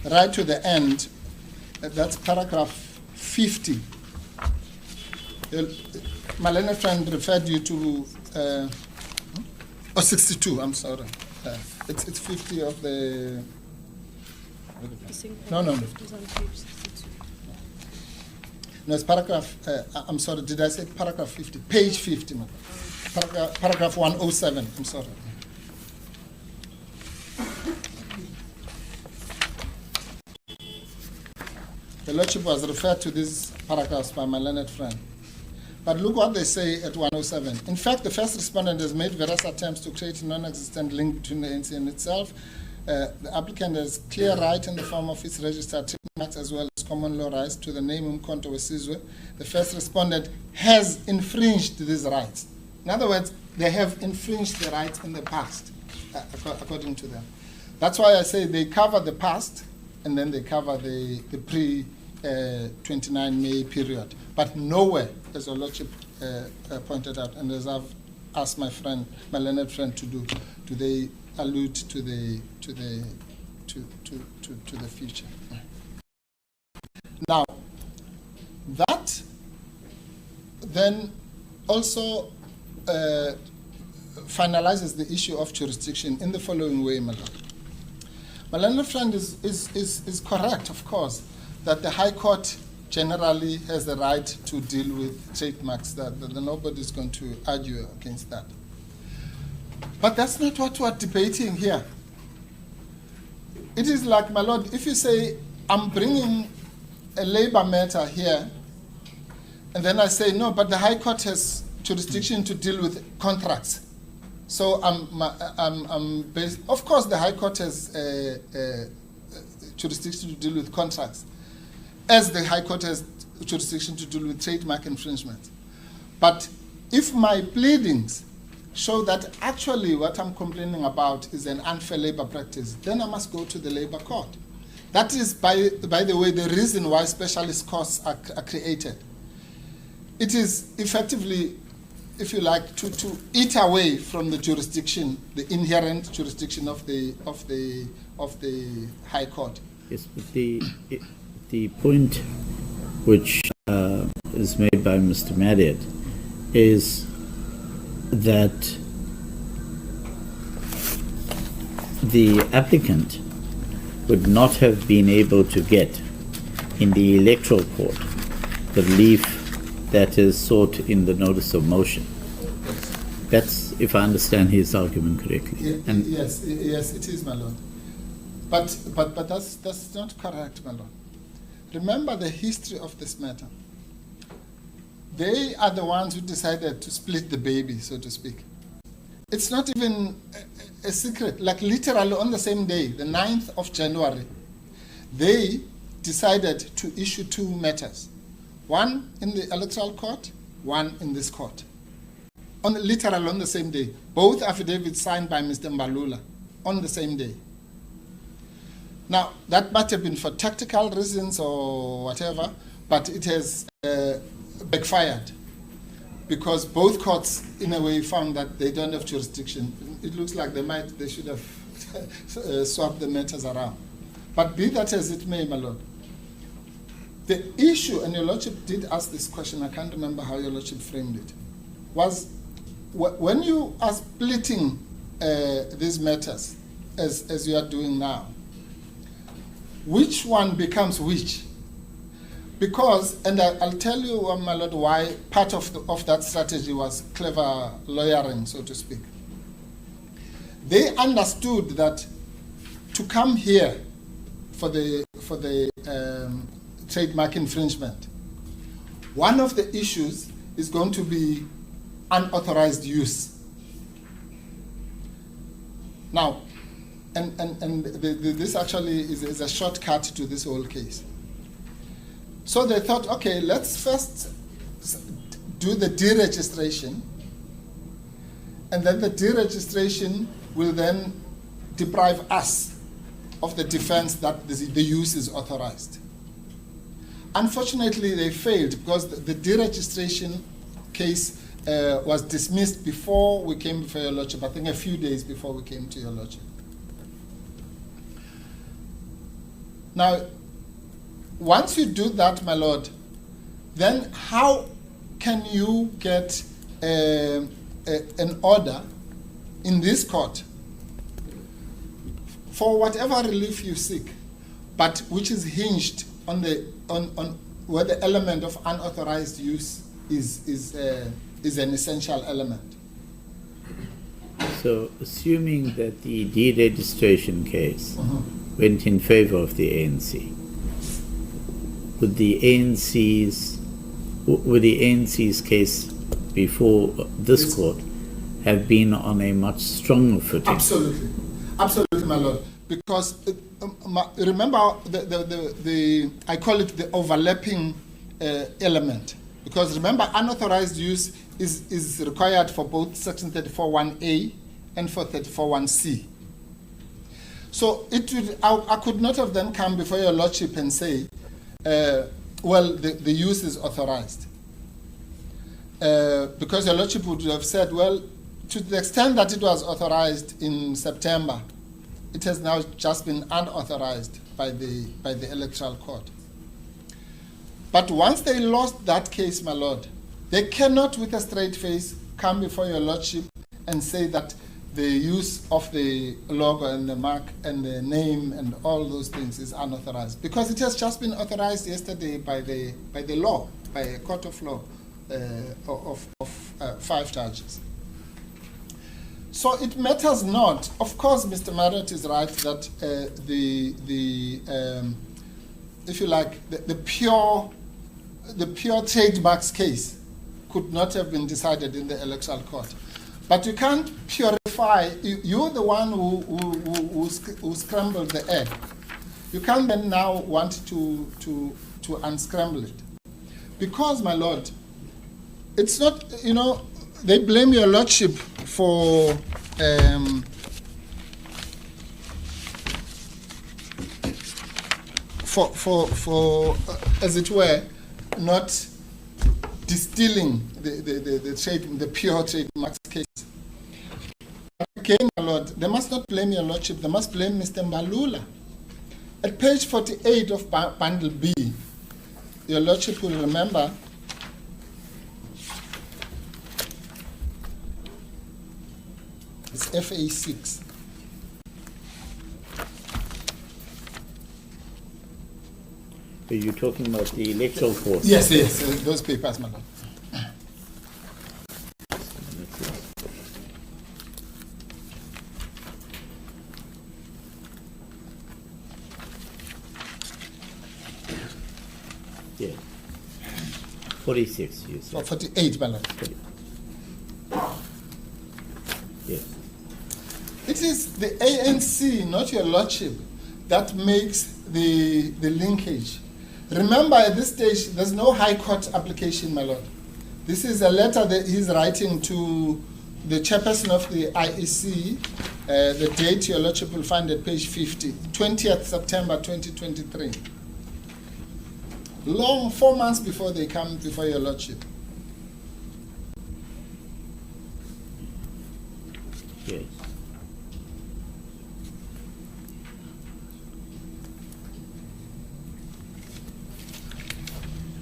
right to the end, that's paragraph 50. My learned friend referred you to 62. I'm sorry. It's 50 of the. No. No, it's paragraph. I'm sorry. Did I say paragraph 50? Page 50. No. Paragraph 107. I'm sorry. The Lordship was referred to these paragraphs by my learned friend. But look what they say at 107. In fact, the first respondent has made various attempts to create a non-existent link between the ANC and itself. The applicant has clear right in the form of its registered trademarks as well as common law rights to the name Umkhonto weSizwe. The first respondent has infringed these rights. In other words, they have infringed the rights in the past, according to them. That's why I say they cover the past and then they cover the pre-29 May period. But nowhere, as your Lordship pointed out, and as I've asked my learned friend to do they allude to the future. Now, that then also finalizes the issue of jurisdiction in the following way, my lord. My learned friend is correct, of course, that the High Court generally has the right to deal with trademarks, that nobody is going to argue against that. But that's not what we're debating here. It is like, my lord, if you say, I'm bringing a labor matter here, and then I say, no, but the High Court has jurisdiction to deal with contracts. So I'm based, of course the High Court has jurisdiction to deal with contracts, as the High Court has jurisdiction to deal with trademark infringement. But if my pleadings show that actually what I'm complaining about is an unfair labor practice, then I must go to the labor court. That is, by the way, the reason why specialist courts are created. It is effectively, if you like, to eat away from the jurisdiction, the inherent jurisdiction of the High Court. Yes, but the point which is made by Mr. Marriott is that the applicant would not have been able to get in the electoral court the relief that is sought in the notice of motion. That's, if I understand his argument correctly. Yes, it is, my lord. But that's not correct, my lord. Remember the history of this matter. They are the ones who decided to split the baby, so to speak. It's not even a secret. Like literally on the same day, the 9th of January, they decided to issue two matters. One in the electoral court, one in this court. Literally on the same day. Both affidavits signed by Mr. Mbalula on the same day. Now, that might have been for tactical reasons or whatever, but it has backfired because both courts, in a way, found that they don't have jurisdiction. It looks like they should have swapped the matters around. But be that as it may, my lord, the issue, and your lordship did ask this question, I can't remember how your lordship framed it, was when you are splitting these matters, as you are doing now, which one becomes which? Because, and I'll tell you, my lord, why part of that strategy was clever lawyering, so to speak. They understood that to come here for the trademark infringement, one of the issues is going to be unauthorized use. Now, this actually is a shortcut to this whole case. So they thought, okay, let's first do the deregistration, and then the deregistration will then deprive us of the defense that the use is authorized. Unfortunately, they failed because the deregistration case was dismissed before we came before your lordship, I think a few days before we came to your lordship. Now, once you do that, my lord, then how can you get an order in this court for whatever relief you seek, but which is hinged on where the element of unauthorized use is an essential element? So, assuming that the deregistration case went in favor of the ANC, would the ANC's case before this court have been on a much stronger footing? Absolutely, absolutely, my lord. Because remember, I call it the overlapping element. Because remember, unauthorized use is required for both Section 34(1)A and for 34(1)C. So I could not have then come before your lordship and say, well, the use is authorized. Because your lordship would have said, well, to the extent that it was authorized in September, it has now just been unauthorized by the electoral court. But once they lost that case, my lord, they cannot with a straight face come before your lordship and say that the use of the logo and the mark and the name and all those things is unauthorized, because it has just been authorized yesterday by the law, by a court of law of 5 judges. So it matters not. Of course, Mr. Marriott is right that if you like, the pure trademarks case could not have been decided in the electoral court. But you can't purify. You're the one who scrambled the egg. You can't then now want to unscramble it, because, my lord, it's not. They blame your lordship for as it were, not distilling the pure trademarks case. Again, my lord, they must not blame your lordship, they must blame Mr. Mbalula. At page 48 of bundle B, your lordship will remember it's FA6. Are you talking about the electoral court? Yes, those papers, my lord. Yeah. 46, you said. Or 48, my lord. Yes. It is the ANC, not your lordship, that makes the linkage. Remember, at this stage, there's no High Court application, my lord. This is a letter that he's writing to the chairperson of the IEC. The date your lordship will find at page 50, 20th September 2023. 4 months before they come before your lordship. Yes.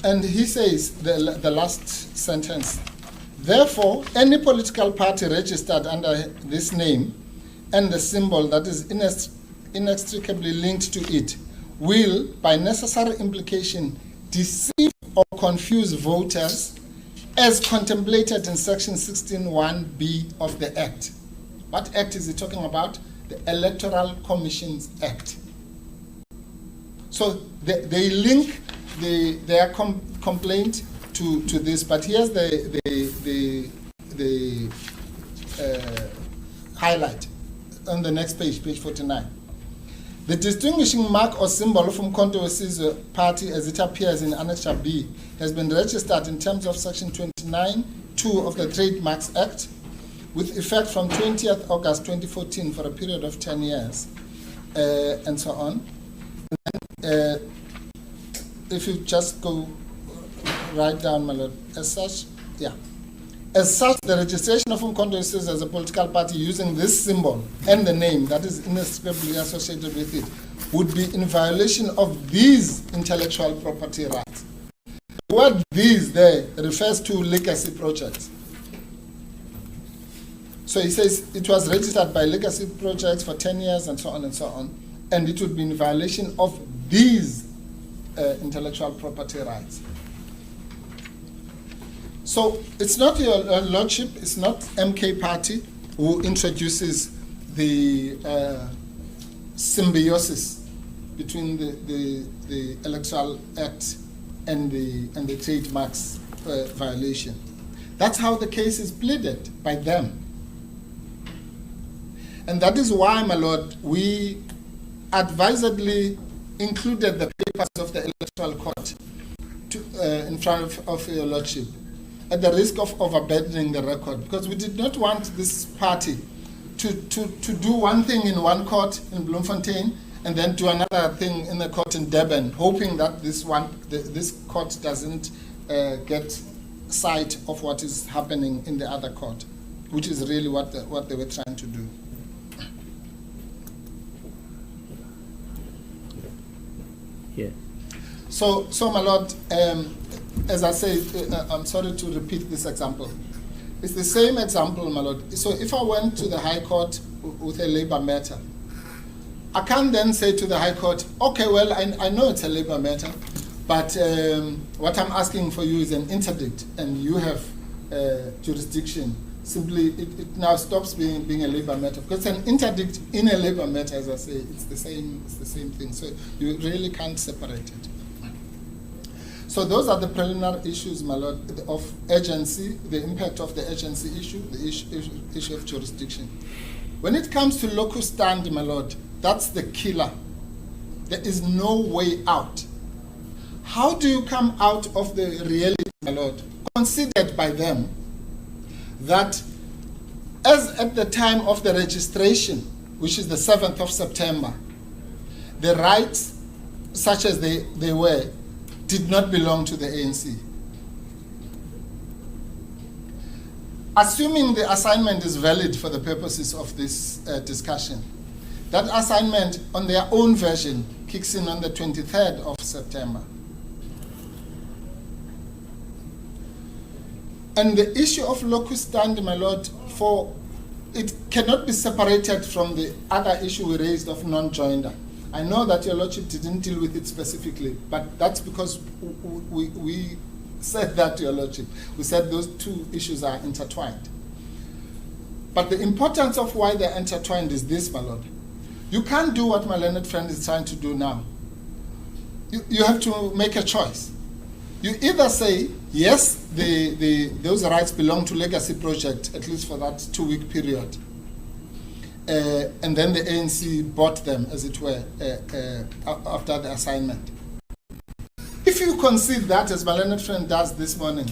And he says, the last sentence, therefore, any political party registered under this name and the symbol that is inextricably linked to it will, by necessary implication, deceive or confuse voters as contemplated in section 16(1)(b) of the Act. What Act is he talking about? The Electoral Commissions Act. So they link their complaint to this, but here's the highlight on the next page, page 49. The distinguishing mark or symbol from Umkhonto we Sizwe Party, as it appears in Annexure B, has been registered in terms of Section 29(2) of the Trademarks Act, with effect from 20th August 2014 for a period of 10 years, and so on. If you just go right down, my lord, as such, yeah. As such, the registration of Umkhonto as a political party using this symbol and the name that is inextricably associated with it would be in violation of these intellectual property rights. The word "these" there refers to legacy projects. So he says it was registered by legacy projects for 10 years and so on, and it would be in violation of these intellectual property rights. So it's not your lordship, it's not MK Party who introduces the symbiosis between the Electoral Act and the trademarks violation. That's how the case is pleaded by them. And that is why, my lord, we advisedly included the papers of the Electoral Court in front of your lordship, at the risk of overburdening the record, because we did not want this party to do one thing in one court in Bloemfontein and then do another thing in the court in Durban, hoping that this court doesn't get sight of what is happening in the other court, which is really what they were trying to do. Yeah. So my lord, as I say, I'm sorry to repeat this example. It's the same example, my lord. So if I went to the High Court with a labor matter, I can't then say to the High Court, okay, well, I know it's a labor matter, but what I'm asking for you is an interdict, and you have jurisdiction. Simply, it now stops being a labor matter, because an interdict in a labor matter, as I say, it's the same thing. So you really can't separate it. So those are the preliminary issues, my lord, of agency, the impact of the agency issue, the issue of jurisdiction. When it comes to locus standi, my lord, that's the killer. There is no way out. How do you come out of the reality, my lord, considered by them, that as at the time of the registration, which is the 7th of September, the rights, such as they were, did not belong to the ANC. Assuming the assignment is valid for the purposes of this discussion, that assignment on their own version kicks in on the 23rd of September. And the issue of locus standi, my lord, it cannot be separated from the other issue we raised of non-joinder. I know that your lordship didn't deal with it specifically, but that's because we said that to your lordship. We said those two issues are intertwined. But the importance of why they're intertwined is this, my lord. You can't do what my learned friend is trying to do now. You have to make a choice. You either say, yes, those rights belong to Legacy Project, at least for that 2-week period, and then the ANC bought them, as it were, after the assignment. If you concede that, as my learned friend does this morning,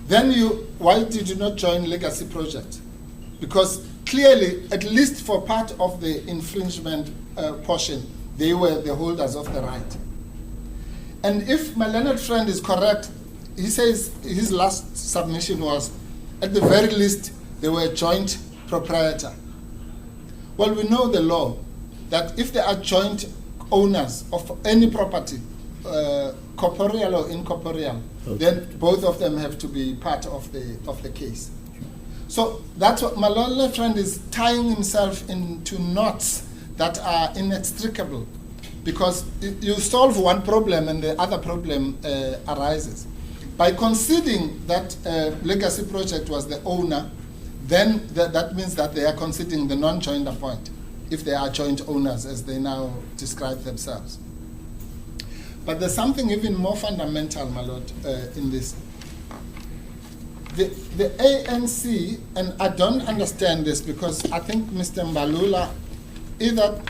then why did you not join Legacy Project? Because clearly, at least for part of the infringement portion, they were the holders of the right. And if my learned friend is correct, he says his last submission was, at the very least, they were joint proprietor. Well, we know the law, that if they are joint owners of any property, corporeal or incorporeal, then both of them have to be part of the case. So that's what my learned friend is tying himself into knots that are inextricable, because you solve one problem and the other problem arises. By conceding that Legacy Project was the owner, then that means that they are conceding the non-joinder point, if they are joint owners, as they now describe themselves. But there's something even more fundamental, my lord, in this. The ANC, and I don't understand this because I think Mr. Mbalula, either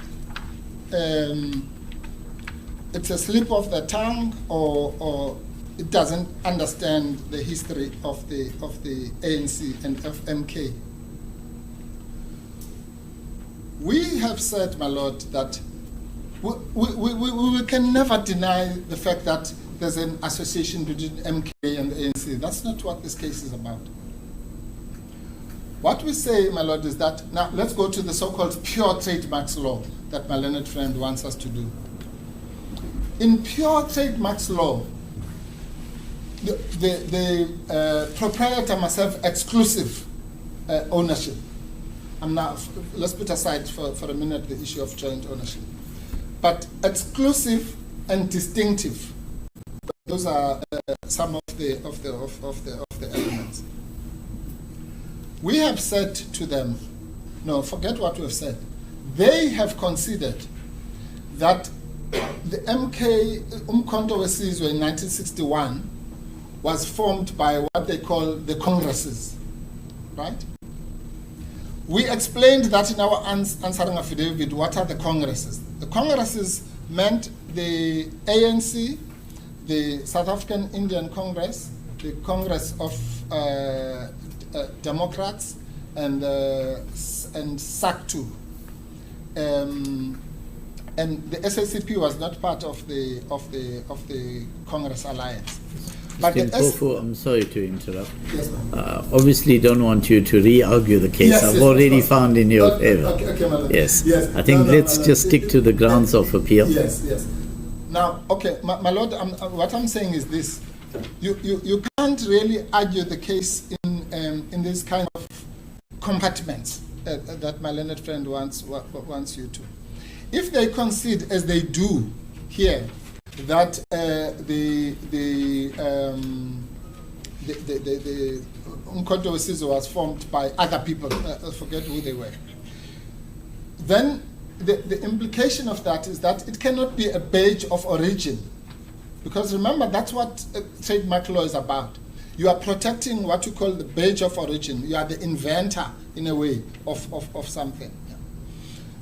it's a slip of the tongue or it doesn't understand the history of the ANC and FMK. We have said, my lord, that we can never deny the fact that there's an association between MK and the ANC. That's not what this case is about. What we say, my lord, is that, now let's go to the so-called pure trademarks law that my learned friend wants us to do. In pure trademarks law, the proprietor must have exclusive ownership. Let's put aside for a minute the issue of joint ownership. But exclusive and distinctive, those are some of the elements. We have said to them, no, forget what we have said. They have considered that the MK Umkhonto weSizwe in 1961 was formed by what they call the congresses, right? We explained that in our answering affidavit. What are the congresses? The congresses meant the ANC, the South African Indian Congress, the Congress of Democrats, and SACTU. And the SACP was not part of the Congress Alliance. But Mr. the Mpofu, I'm sorry to interrupt. Yes, ma'am. Obviously, don't want you to re-argue the case. Yes, I've yes, already of course. found in your Okay, favor. okay, madam. Yes. Yes. I think No, let's madam. just stick to the grounds of appeal. Yes, yes. Now, okay, my lord, what I'm saying is this: you can't really argue the case in this kind of compartments that my learned friend wants you to. If they concede, as they do here, that the Umkhonto weSizwe was formed by other people, I forget who they were, then the implication of that is that it cannot be a badge of origin. Because remember, that's what trademark law is about. You are protecting what you call the badge of origin. You are the inventor, in a way, of something.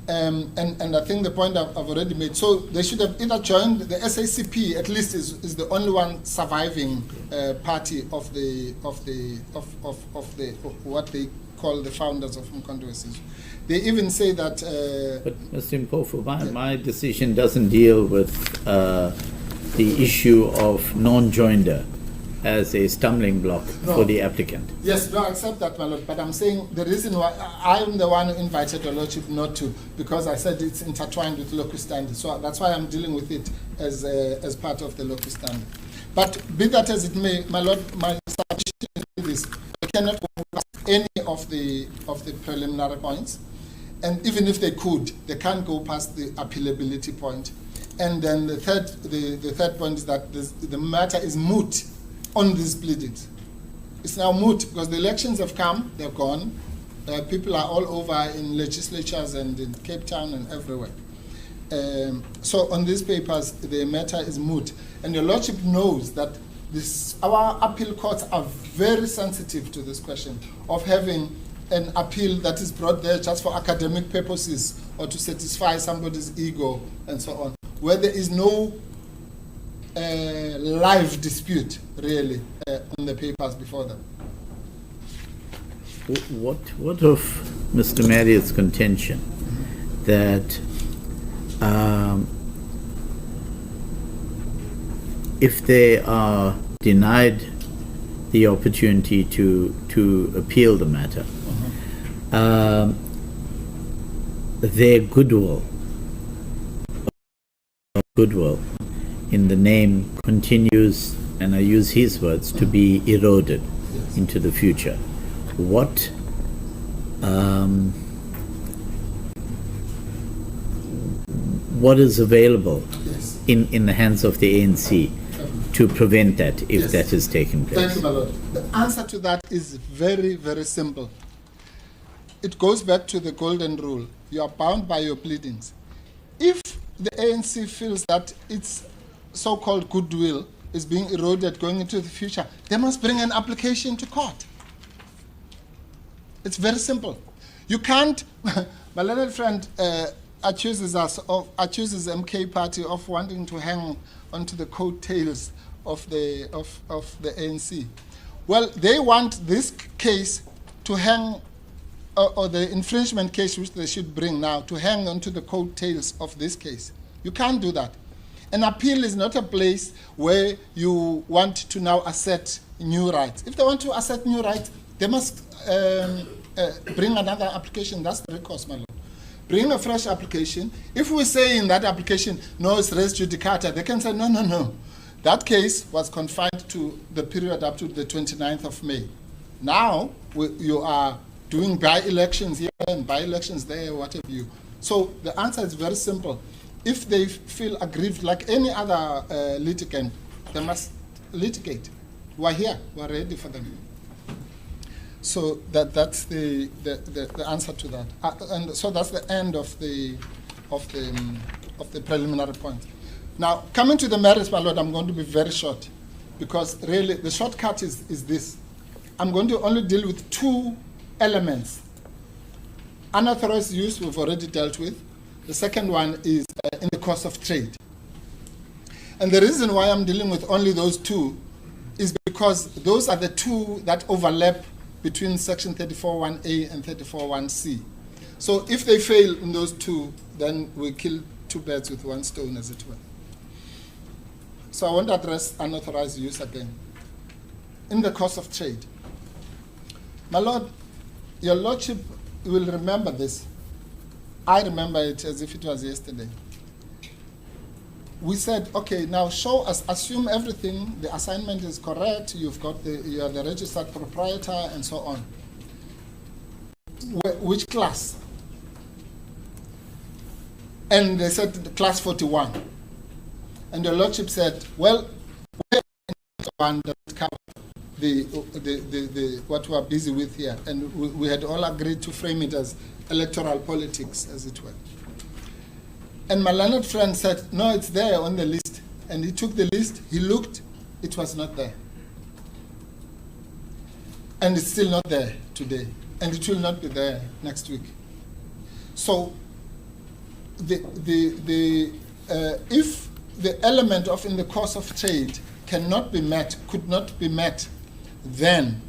And I think the point I've already made. So they should have either joined the SACP. At least is the only one surviving party of what they call the founders of Umkhonto weSizwe. They even say that. But Mr. Mpofu, my decision doesn't deal with the issue of non-joinder as a stumbling block for the applicant. Yes, no, I accept that, my lord. But I'm saying the reason why I'm the one who invited your lordship not to, because I said it's intertwined with locus standi. So that's why I'm dealing with it as part of the locus standi. But be that as it may, my lord, my submission is this: they cannot go past any of the preliminary points, and even if they could, they can't go past the appealability point. And then the third point is that the matter is moot on these pleadings. It's now moot because the elections have come, they're gone. People are all over in legislatures and in Cape Town and everywhere. So on these papers, the matter is moot. And your lordship knows that our appeal courts are very sensitive to this question of having an appeal that is brought there just for academic purposes or to satisfy somebody's ego and so on, where there is no live dispute, really, on the papers before them. What of Mr. Marriott's contention that if they are denied the opportunity to appeal the matter, their goodwill in the name continues, and I use his words, to be eroded into the future? What is available in the hands of the ANC to prevent that, if that is taking place? Thank you, my lord. The answer to that is very, very simple. It goes back to the golden rule. You are bound by your pleadings. If the ANC feels that its so-called goodwill is being eroded going into the future, they must bring an application to court. It's very simple. You can't, my learned friend accuses MK Party of wanting to hang onto the coattails of the ANC. Well, they want this case to hang or the infringement case which they should bring now to hang on to the coattails of this case. You can't do that. An appeal is not a place where you want to now assert new rights. If they want to assert new rights, they must bring another application. That's the recourse, my lord. Bring a fresh application. If we say in that application, no, it's res judicata, they can say, no, no, no. That case was confined to the period up to the 29th of May. Now, you are doing by-elections here and by-elections there, what have you. So the answer is very simple. If they feel aggrieved like any other litigant, they must litigate. We're here, we're ready for them. So that's the answer to that. And so that's the end of the preliminary point. Now, coming to the merits, my lord, I'm going to be very short, because really the shortcut is this. I'm going to only deal with two elements. Unauthorized use we've already dealt with. The second one is in the course of trade. And the reason why I'm dealing with only those two is because those are the two that overlap between section 34.1a and 34.1c. So if they fail in those two, then we kill two birds with one stone, as it were. So I want to address unauthorized use again. In the course of trade. My lord, your lordship will remember this. I remember it as if it was yesterday. We said, okay, now show us, assume everything, the assignment is correct, you are the registered proprietor and so on. Which class? And they said class 41. And your lordship said, well, one that cover the what we are busy with here. And we had all agreed to frame it as electoral politics, as it were. And my learned friend said, no, it's there on the list. And he took the list, he looked, it was not there. And it's still not there today. And it will not be there next week. So if the element of in the course of trade cannot be met, could not be met, then,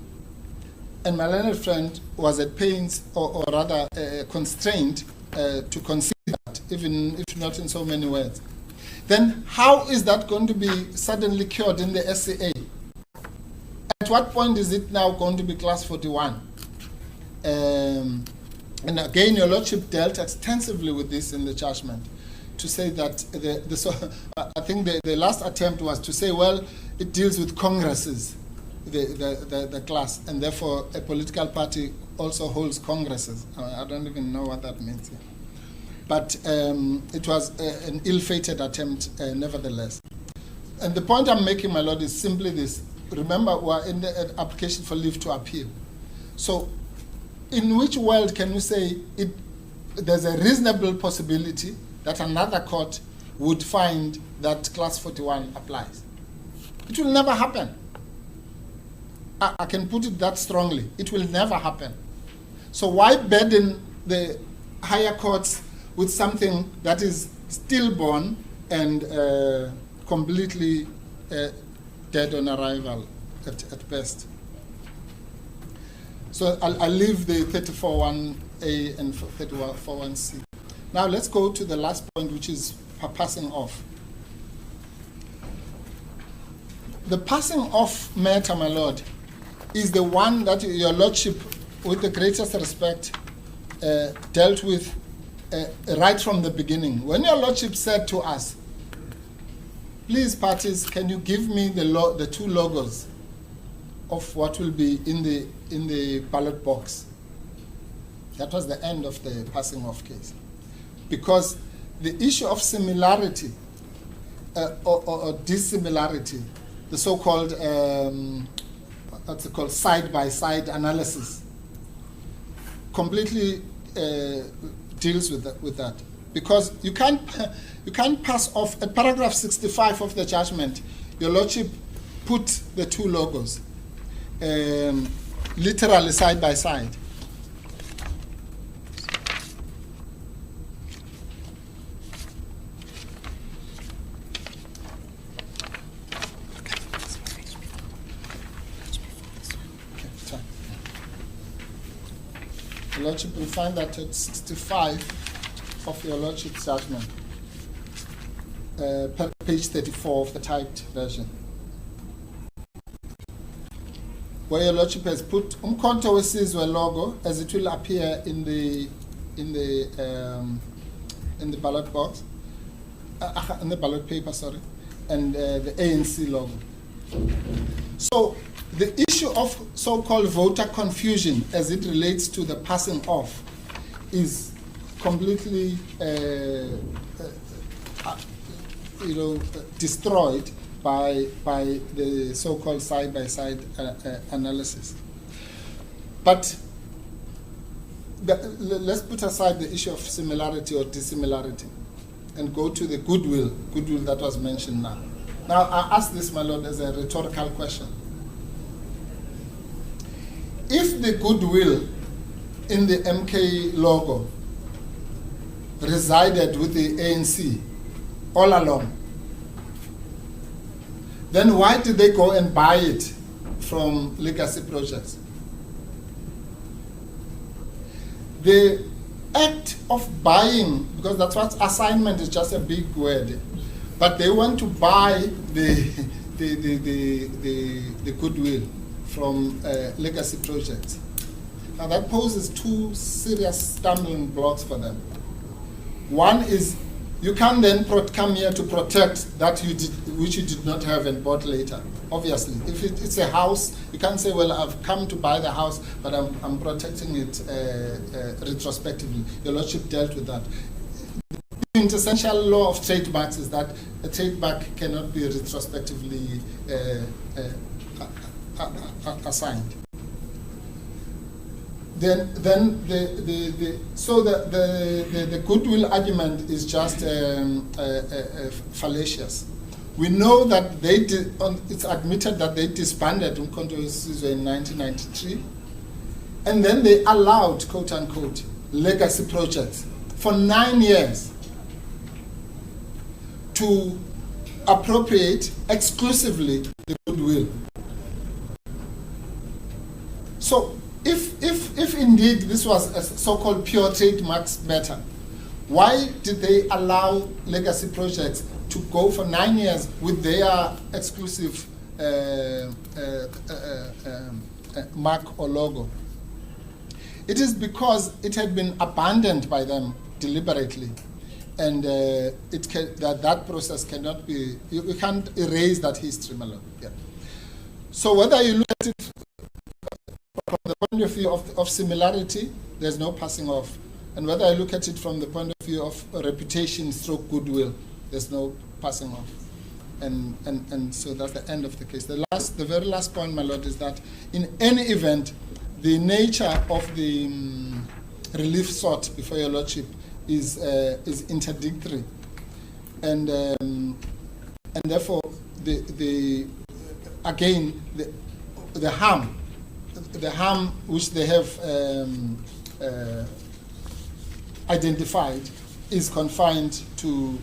and my learned friend was at pains, or rather constrained to concede that, even if not in so many words, then how is that going to be suddenly cured in the SCA? At what point is it now going to be class 41? And again, your lordship dealt extensively with this in the judgment, to say that I think the last attempt was to say, well, it deals with congresses, the class, and therefore a political party also holds congresses. I don't even know what that means. Yeah. But it was an ill-fated attempt nevertheless. And the point I'm making, my lord, is simply this. Remember, we're in the application for leave to appeal. So in which world can we say there's a reasonable possibility that another court would find that class 41 applies? It will never happen. I can put it that strongly. It will never happen. So why burden the higher courts with something that is stillborn and completely dead on arrival at best? So I'll leave the 34.1a and 34.1c. Now let's go to the last point, which is passing off. The passing off matter, my lord, is the one that your lordship, with the greatest respect, dealt with right from the beginning. When your lordship said to us, please parties, can you give me the two logos of what will be in the ballot box? That was the end of the passing off case. Because the issue of similarity or dissimilarity, the so-called what's it called, side-by-side analysis, completely deals with that. Because you can't pass off, at paragraph 65 of the judgment, your lordship put the two logos literally side by side. Your Lordship will find that at 65 of Your Lordship's judgment, page 34 of the typed version, where Your Lordship has put umkhonto wesizwe logo as it will appear in the ballot box, in the ballot paper, sorry, and the ANC logo. So the issue of so-called voter confusion as it relates to the passing off is completely destroyed by the so-called side-by-side analysis. But let's put aside the issue of similarity or dissimilarity and go to the goodwill that was mentioned now. Now, I ask this, my Lord, as a rhetorical question. If the goodwill in the MK logo resided with the ANC all along, then why did they go and buy it from legacy projects? The act of buying, because that's what assignment is, just a big word, but they want to buy the goodwill from legacy projects. Now that poses two serious stumbling blocks for them. One is you can't then come here to protect that which you did not have and bought later. Obviously, if it's a house, you can't say, well, I've come to buy the house, but I'm protecting it retrospectively. Your Lordship dealt with that. The quintessential law of trademarks is that a trademark cannot be retrospectively assigned. Then the goodwill argument is just fallacious. We know that it's admitted that they disbanded umkhonto wesizwe in 1993, and then they allowed, quote unquote, legacy projects for 9 years to appropriate exclusively the goodwill. So if indeed this was a so-called pure trademarks matter, why did they allow legacy projects to go for 9 years with their exclusive mark or logo? It is because it had been abandoned by them deliberately, and that process cannot be, you can't erase that history, my Lord. Yeah. So whether you look at it from the point of view of similarity, there's no passing off. And whether I look at it from the point of view of reputation stroke goodwill, there's no passing off. And so that's the end of the case. The very last point, my Lord, is that in any event, the nature of the relief sought before Your Lordship is interdictory. And therefore, the harm which they have identified is confined to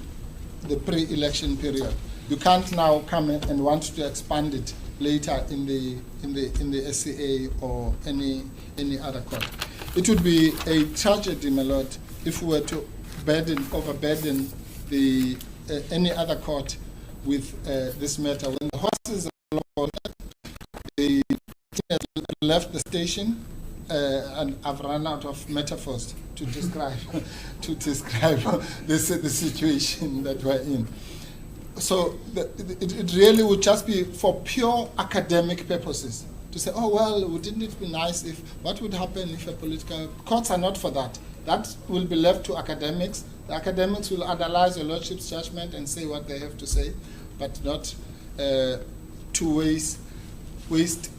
the pre-election period. You can't now come and want to expand it later in the SCA or any other court. It would be a tragedy, my Lord, if we were to overburden any other court with this matter. When the horses are loaded, the has left the station, and I've run out of metaphors to describe the situation that we're in. So it really would just be for pure academic purposes to say, oh well, wouldn't it be nice if, what would happen if a political, courts are not for that. That will be left to academics. The academics will analyze Your Lordship's judgment and say what they have to say, but not to waste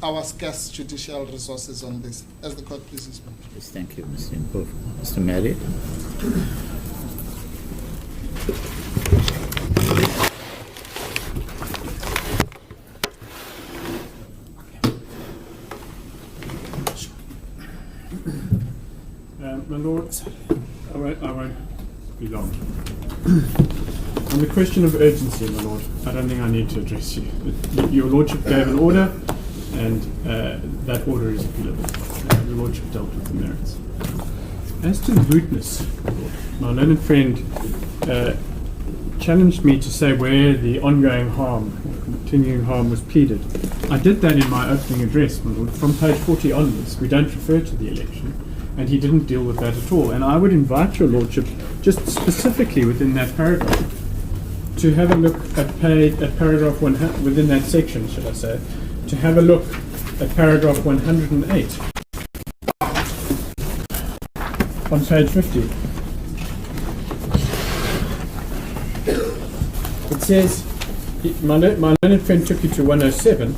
our scarce judicial resources on this, as the court pleases me. Yes, thank you, Mr. Improve. Mr. Marriott. My Lord, I won't be long. On the question of urgency, my Lord, I don't think I need to address you. Your Lordship gave an order, and that order is appealable. The Lordship dealt with the merits. As to the mootness, my learned friend challenged me to say where the ongoing harm, or continuing harm, was pleaded. I did that in my opening address, my Lord. From page 40 onwards, we don't refer to the election, and he didn't deal with that at all. And I would invite your Lordship, just specifically within that paragraph, to have a look at paragraph 100, within that section, should I say, to have a look at paragraph 108 on page 50. It says, my learned friend took you to 107.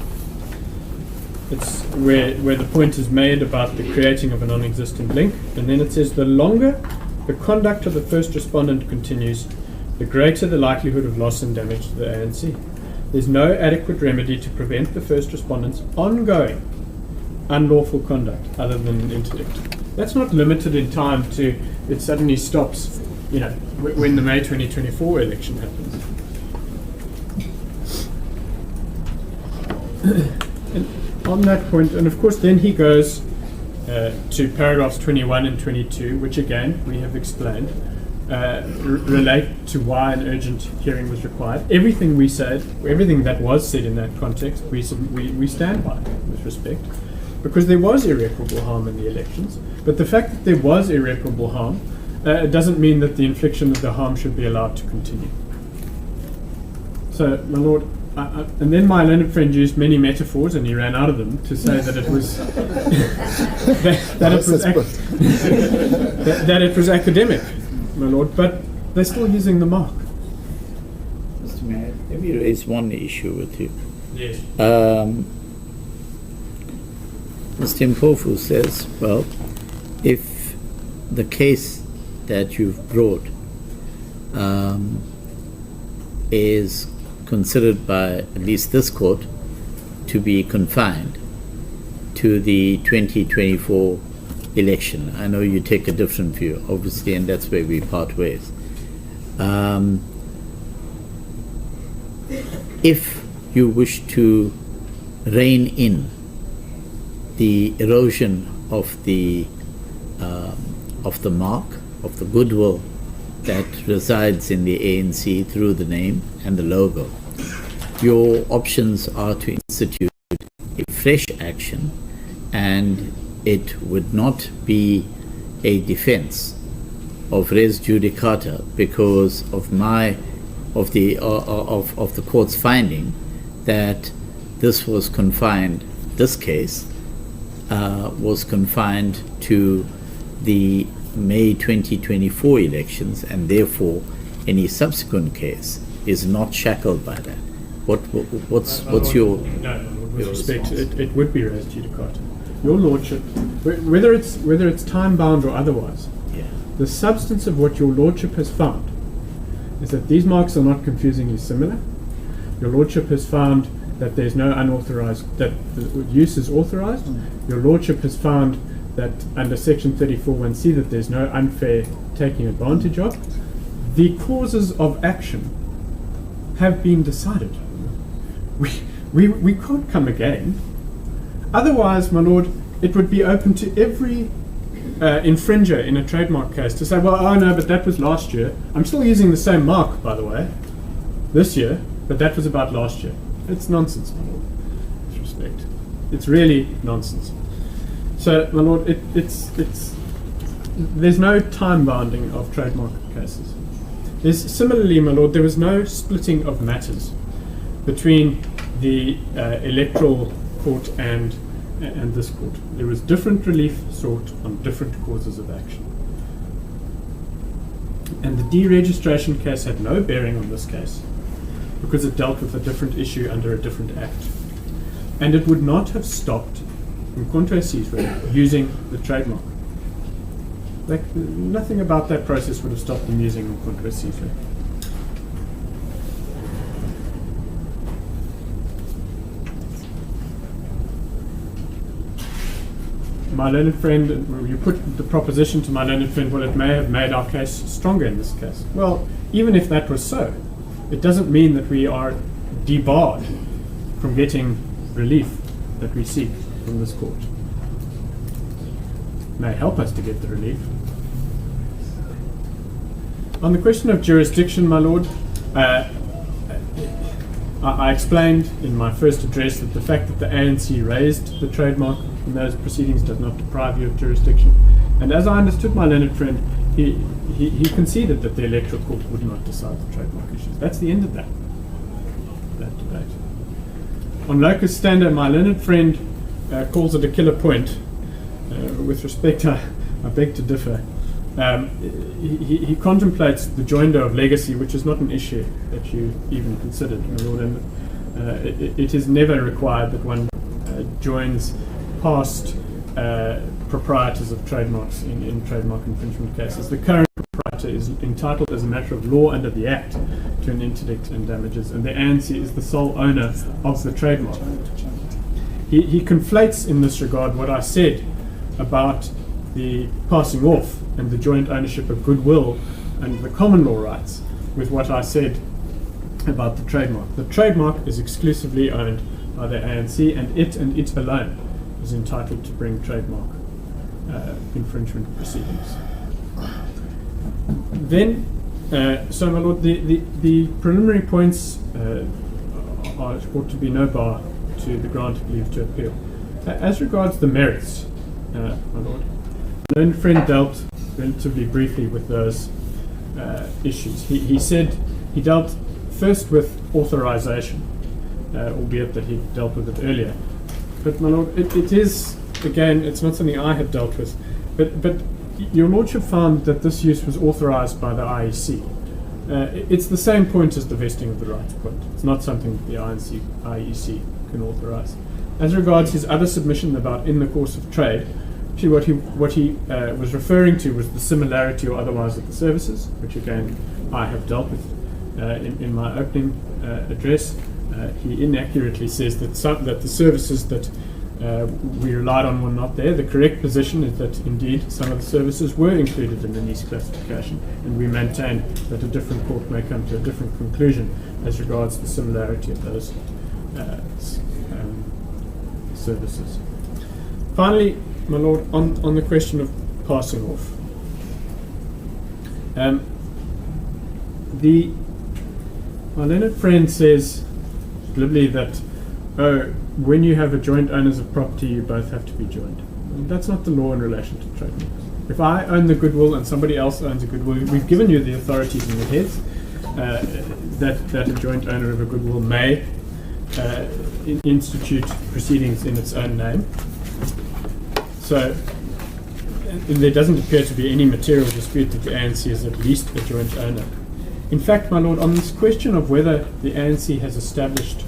It's where the point is made about the creating of a non-existent link, and then it says, the longer the conduct of the first respondent continues, the greater the likelihood of loss and damage to the ANC. There's no adequate remedy to prevent the first respondent's ongoing unlawful conduct other than an interdict. That's not limited in time to it suddenly stops, when the May 2024 election happens. And on that point, and of course then he goes to paragraphs 21 and 22, which again we have explained, relate to why an urgent hearing was required. Everything we said, everything that was said in that context, we stand by with respect, because there was irreparable harm in the elections. But the fact that there was irreparable harm doesn't mean that the infliction of the harm should be allowed to continue. So, my Lord, and then my learned friend used many metaphors, and he ran out of them, to say that it was that it was academic, my Lord, but they're still using the mark. Mr. Mayor, let me raise one issue with you. Yes. Mr. Mpofu says, well, if the case that you've brought is considered by at least this court to be confined to the 2024 election. I know you take a different view, obviously, and that's where we part ways. If you wish to rein in the erosion of the mark, of the goodwill that resides in the ANC through the name and the logo, your options are to institute a fresh action, and it would not be a defense of res judicata because of the court's finding that this was confined, this case was confined to the May 2024 elections, and therefore any subsequent case is not shackled by that. What's your... No, with respect, it would be res judicata. Your Lordship, whether it's time bound or otherwise, Yeah. the substance of what your Lordship has found is that these marks are not confusingly similar. Your Lordship has found that there's no unauthorized, that the use is authorized. Your Lordship has found that under Section 34(1)(c) that there's no unfair taking advantage of. The causes of action have been decided. We can't come again. Otherwise, my Lord, it would be open to every infringer in a trademark case to say, well, oh no, but that was last year. I'm still using the same mark, by the way, this year, but that was about last year. It's nonsense, my Lord, with respect. It's really nonsense. So, my Lord, there's no time bounding of trademark cases. Similarly, my Lord, there was no splitting of matters between the electoral court and this court. There was different relief sought on different causes of action. And the deregistration case had no bearing on this case because it dealt with a different issue under a different act. And it would not have stopped in contra cisre using the trademark. Nothing about that process would have stopped them using in contra cisre. My learned friend, you put the proposition to my learned friend, well, it may have made our case stronger in this case. Well, even if that was so, it doesn't mean that we are debarred from getting relief that we seek from this court may help us to get the relief. On the question of jurisdiction, my Lord, I explained in my first address that the fact that the ANC raised the trademark in those proceedings does not deprive you of jurisdiction. And as I understood my learned friend, he conceded that the Electoral Court would not decide the trademark issues. That's the end of that debate. On locus standi, my learned friend calls it a killer point. With respect, I beg to differ. He contemplates the joinder of legacy, which is not an issue that you even considered, my Lord. And it is never required that one joins past proprietors of trademarks in trademark infringement cases. The current proprietor is entitled as a matter of law under the Act to an interdict and damages, and the ANC is the sole owner of the trademark. He conflates in this regard what I said about the passing off and the joint ownership of goodwill and the common law rights with what I said about the trademark. The trademark is exclusively owned by the ANC, and it alone is entitled to bring trademark infringement proceedings. Then, so my Lord, the preliminary points ought to be no bar to the grant of leave to appeal. As regards the merits, my Lord, my learned friend dealt relatively briefly with those issues. He said he dealt first with authorization, albeit that he dealt with it earlier. But my Lord, it is, again, it's not something I have dealt with, but your Lordship found that this use was authorized by the IEC. It's the same point as the vesting of the rights point. It's not something that the IEC can authorize. As regards his other submission about in the course of trade, actually what he was referring to was the similarity or otherwise of the services, which again I have dealt with in my opening address. He inaccurately says that the services that we relied on were not there. The correct position is that indeed some of the services were included in the NIS classification, and we maintain that a different court may come to a different conclusion as regards the similarity of those services. Finally, my Lord, on the question of passing off, my learned friend says glibly that, when you have a joint owners of property, you both have to be joined. And that's not the law in relation to trademarks. If I own the goodwill and somebody else owns a goodwill, we've given you the authorities in your heads that a joint owner of a goodwill may institute proceedings in its own name. So there doesn't appear to be any material dispute that the ANC is at least a joint owner. In fact, my Lord, on this question of whether the ANC has established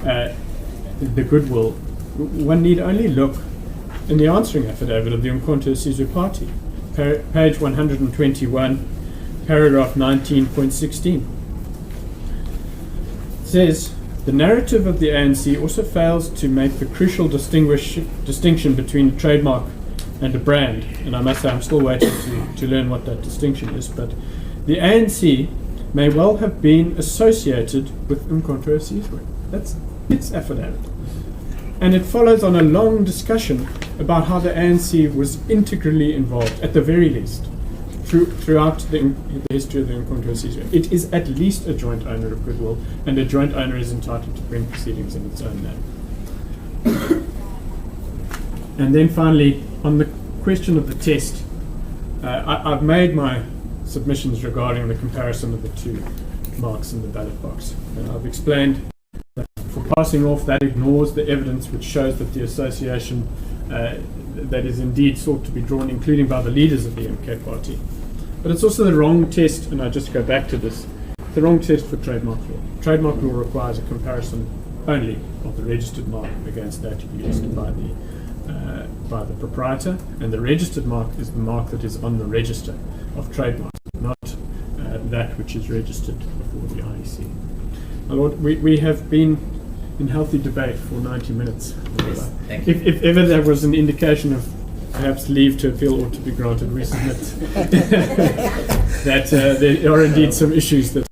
the goodwill, one need only look in the answering affidavit of the Umkhonto Sizwe Party, page 121, paragraph 19.16. It says, the narrative of the ANC also fails to make the crucial distinction between a trademark and a brand. And I must say, I'm still waiting to learn what that distinction is, but the ANC may well have been associated with Umkhonto Sizwe. That's its affidavit. And it follows on a long discussion about how the ANC was integrally involved, at the very least, throughout the history of the Umkhonto Sizwe. It is at least a joint owner of goodwill, and a joint owner is entitled to bring proceedings in its own name. And then finally, on the question of the test, I've made my submissions regarding the comparison of the two marks in the ballot box. And I've explained that for passing off, that ignores the evidence which shows that the association that is indeed sought to be drawn, including by the leaders of the MK party. But it's also the wrong test, and I just go back to this, the wrong test for trademark law. Trademark law requires a comparison only of the registered mark against that used by the proprietor, and the registered mark is the mark that is on the register of trademarks, not that which is registered before the IEC. My Lord, we have been in healthy debate for 90 minutes. Yes, thank you. If ever there was an indication of perhaps leave to appeal ought to be granted, we submit that there are indeed some issues that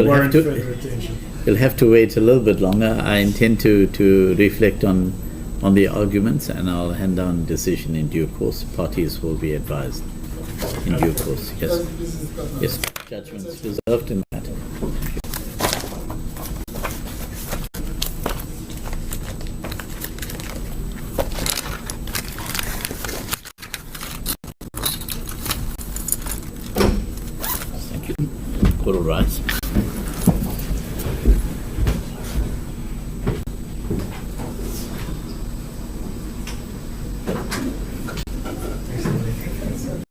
warrant further attention. You'll have to wait a little bit longer. I intend to reflect on the arguments, and I'll hand down a decision in due course. Parties will be advised in due course. Yes. Yes. Judgments reserved in that. Thank you. Court will rise.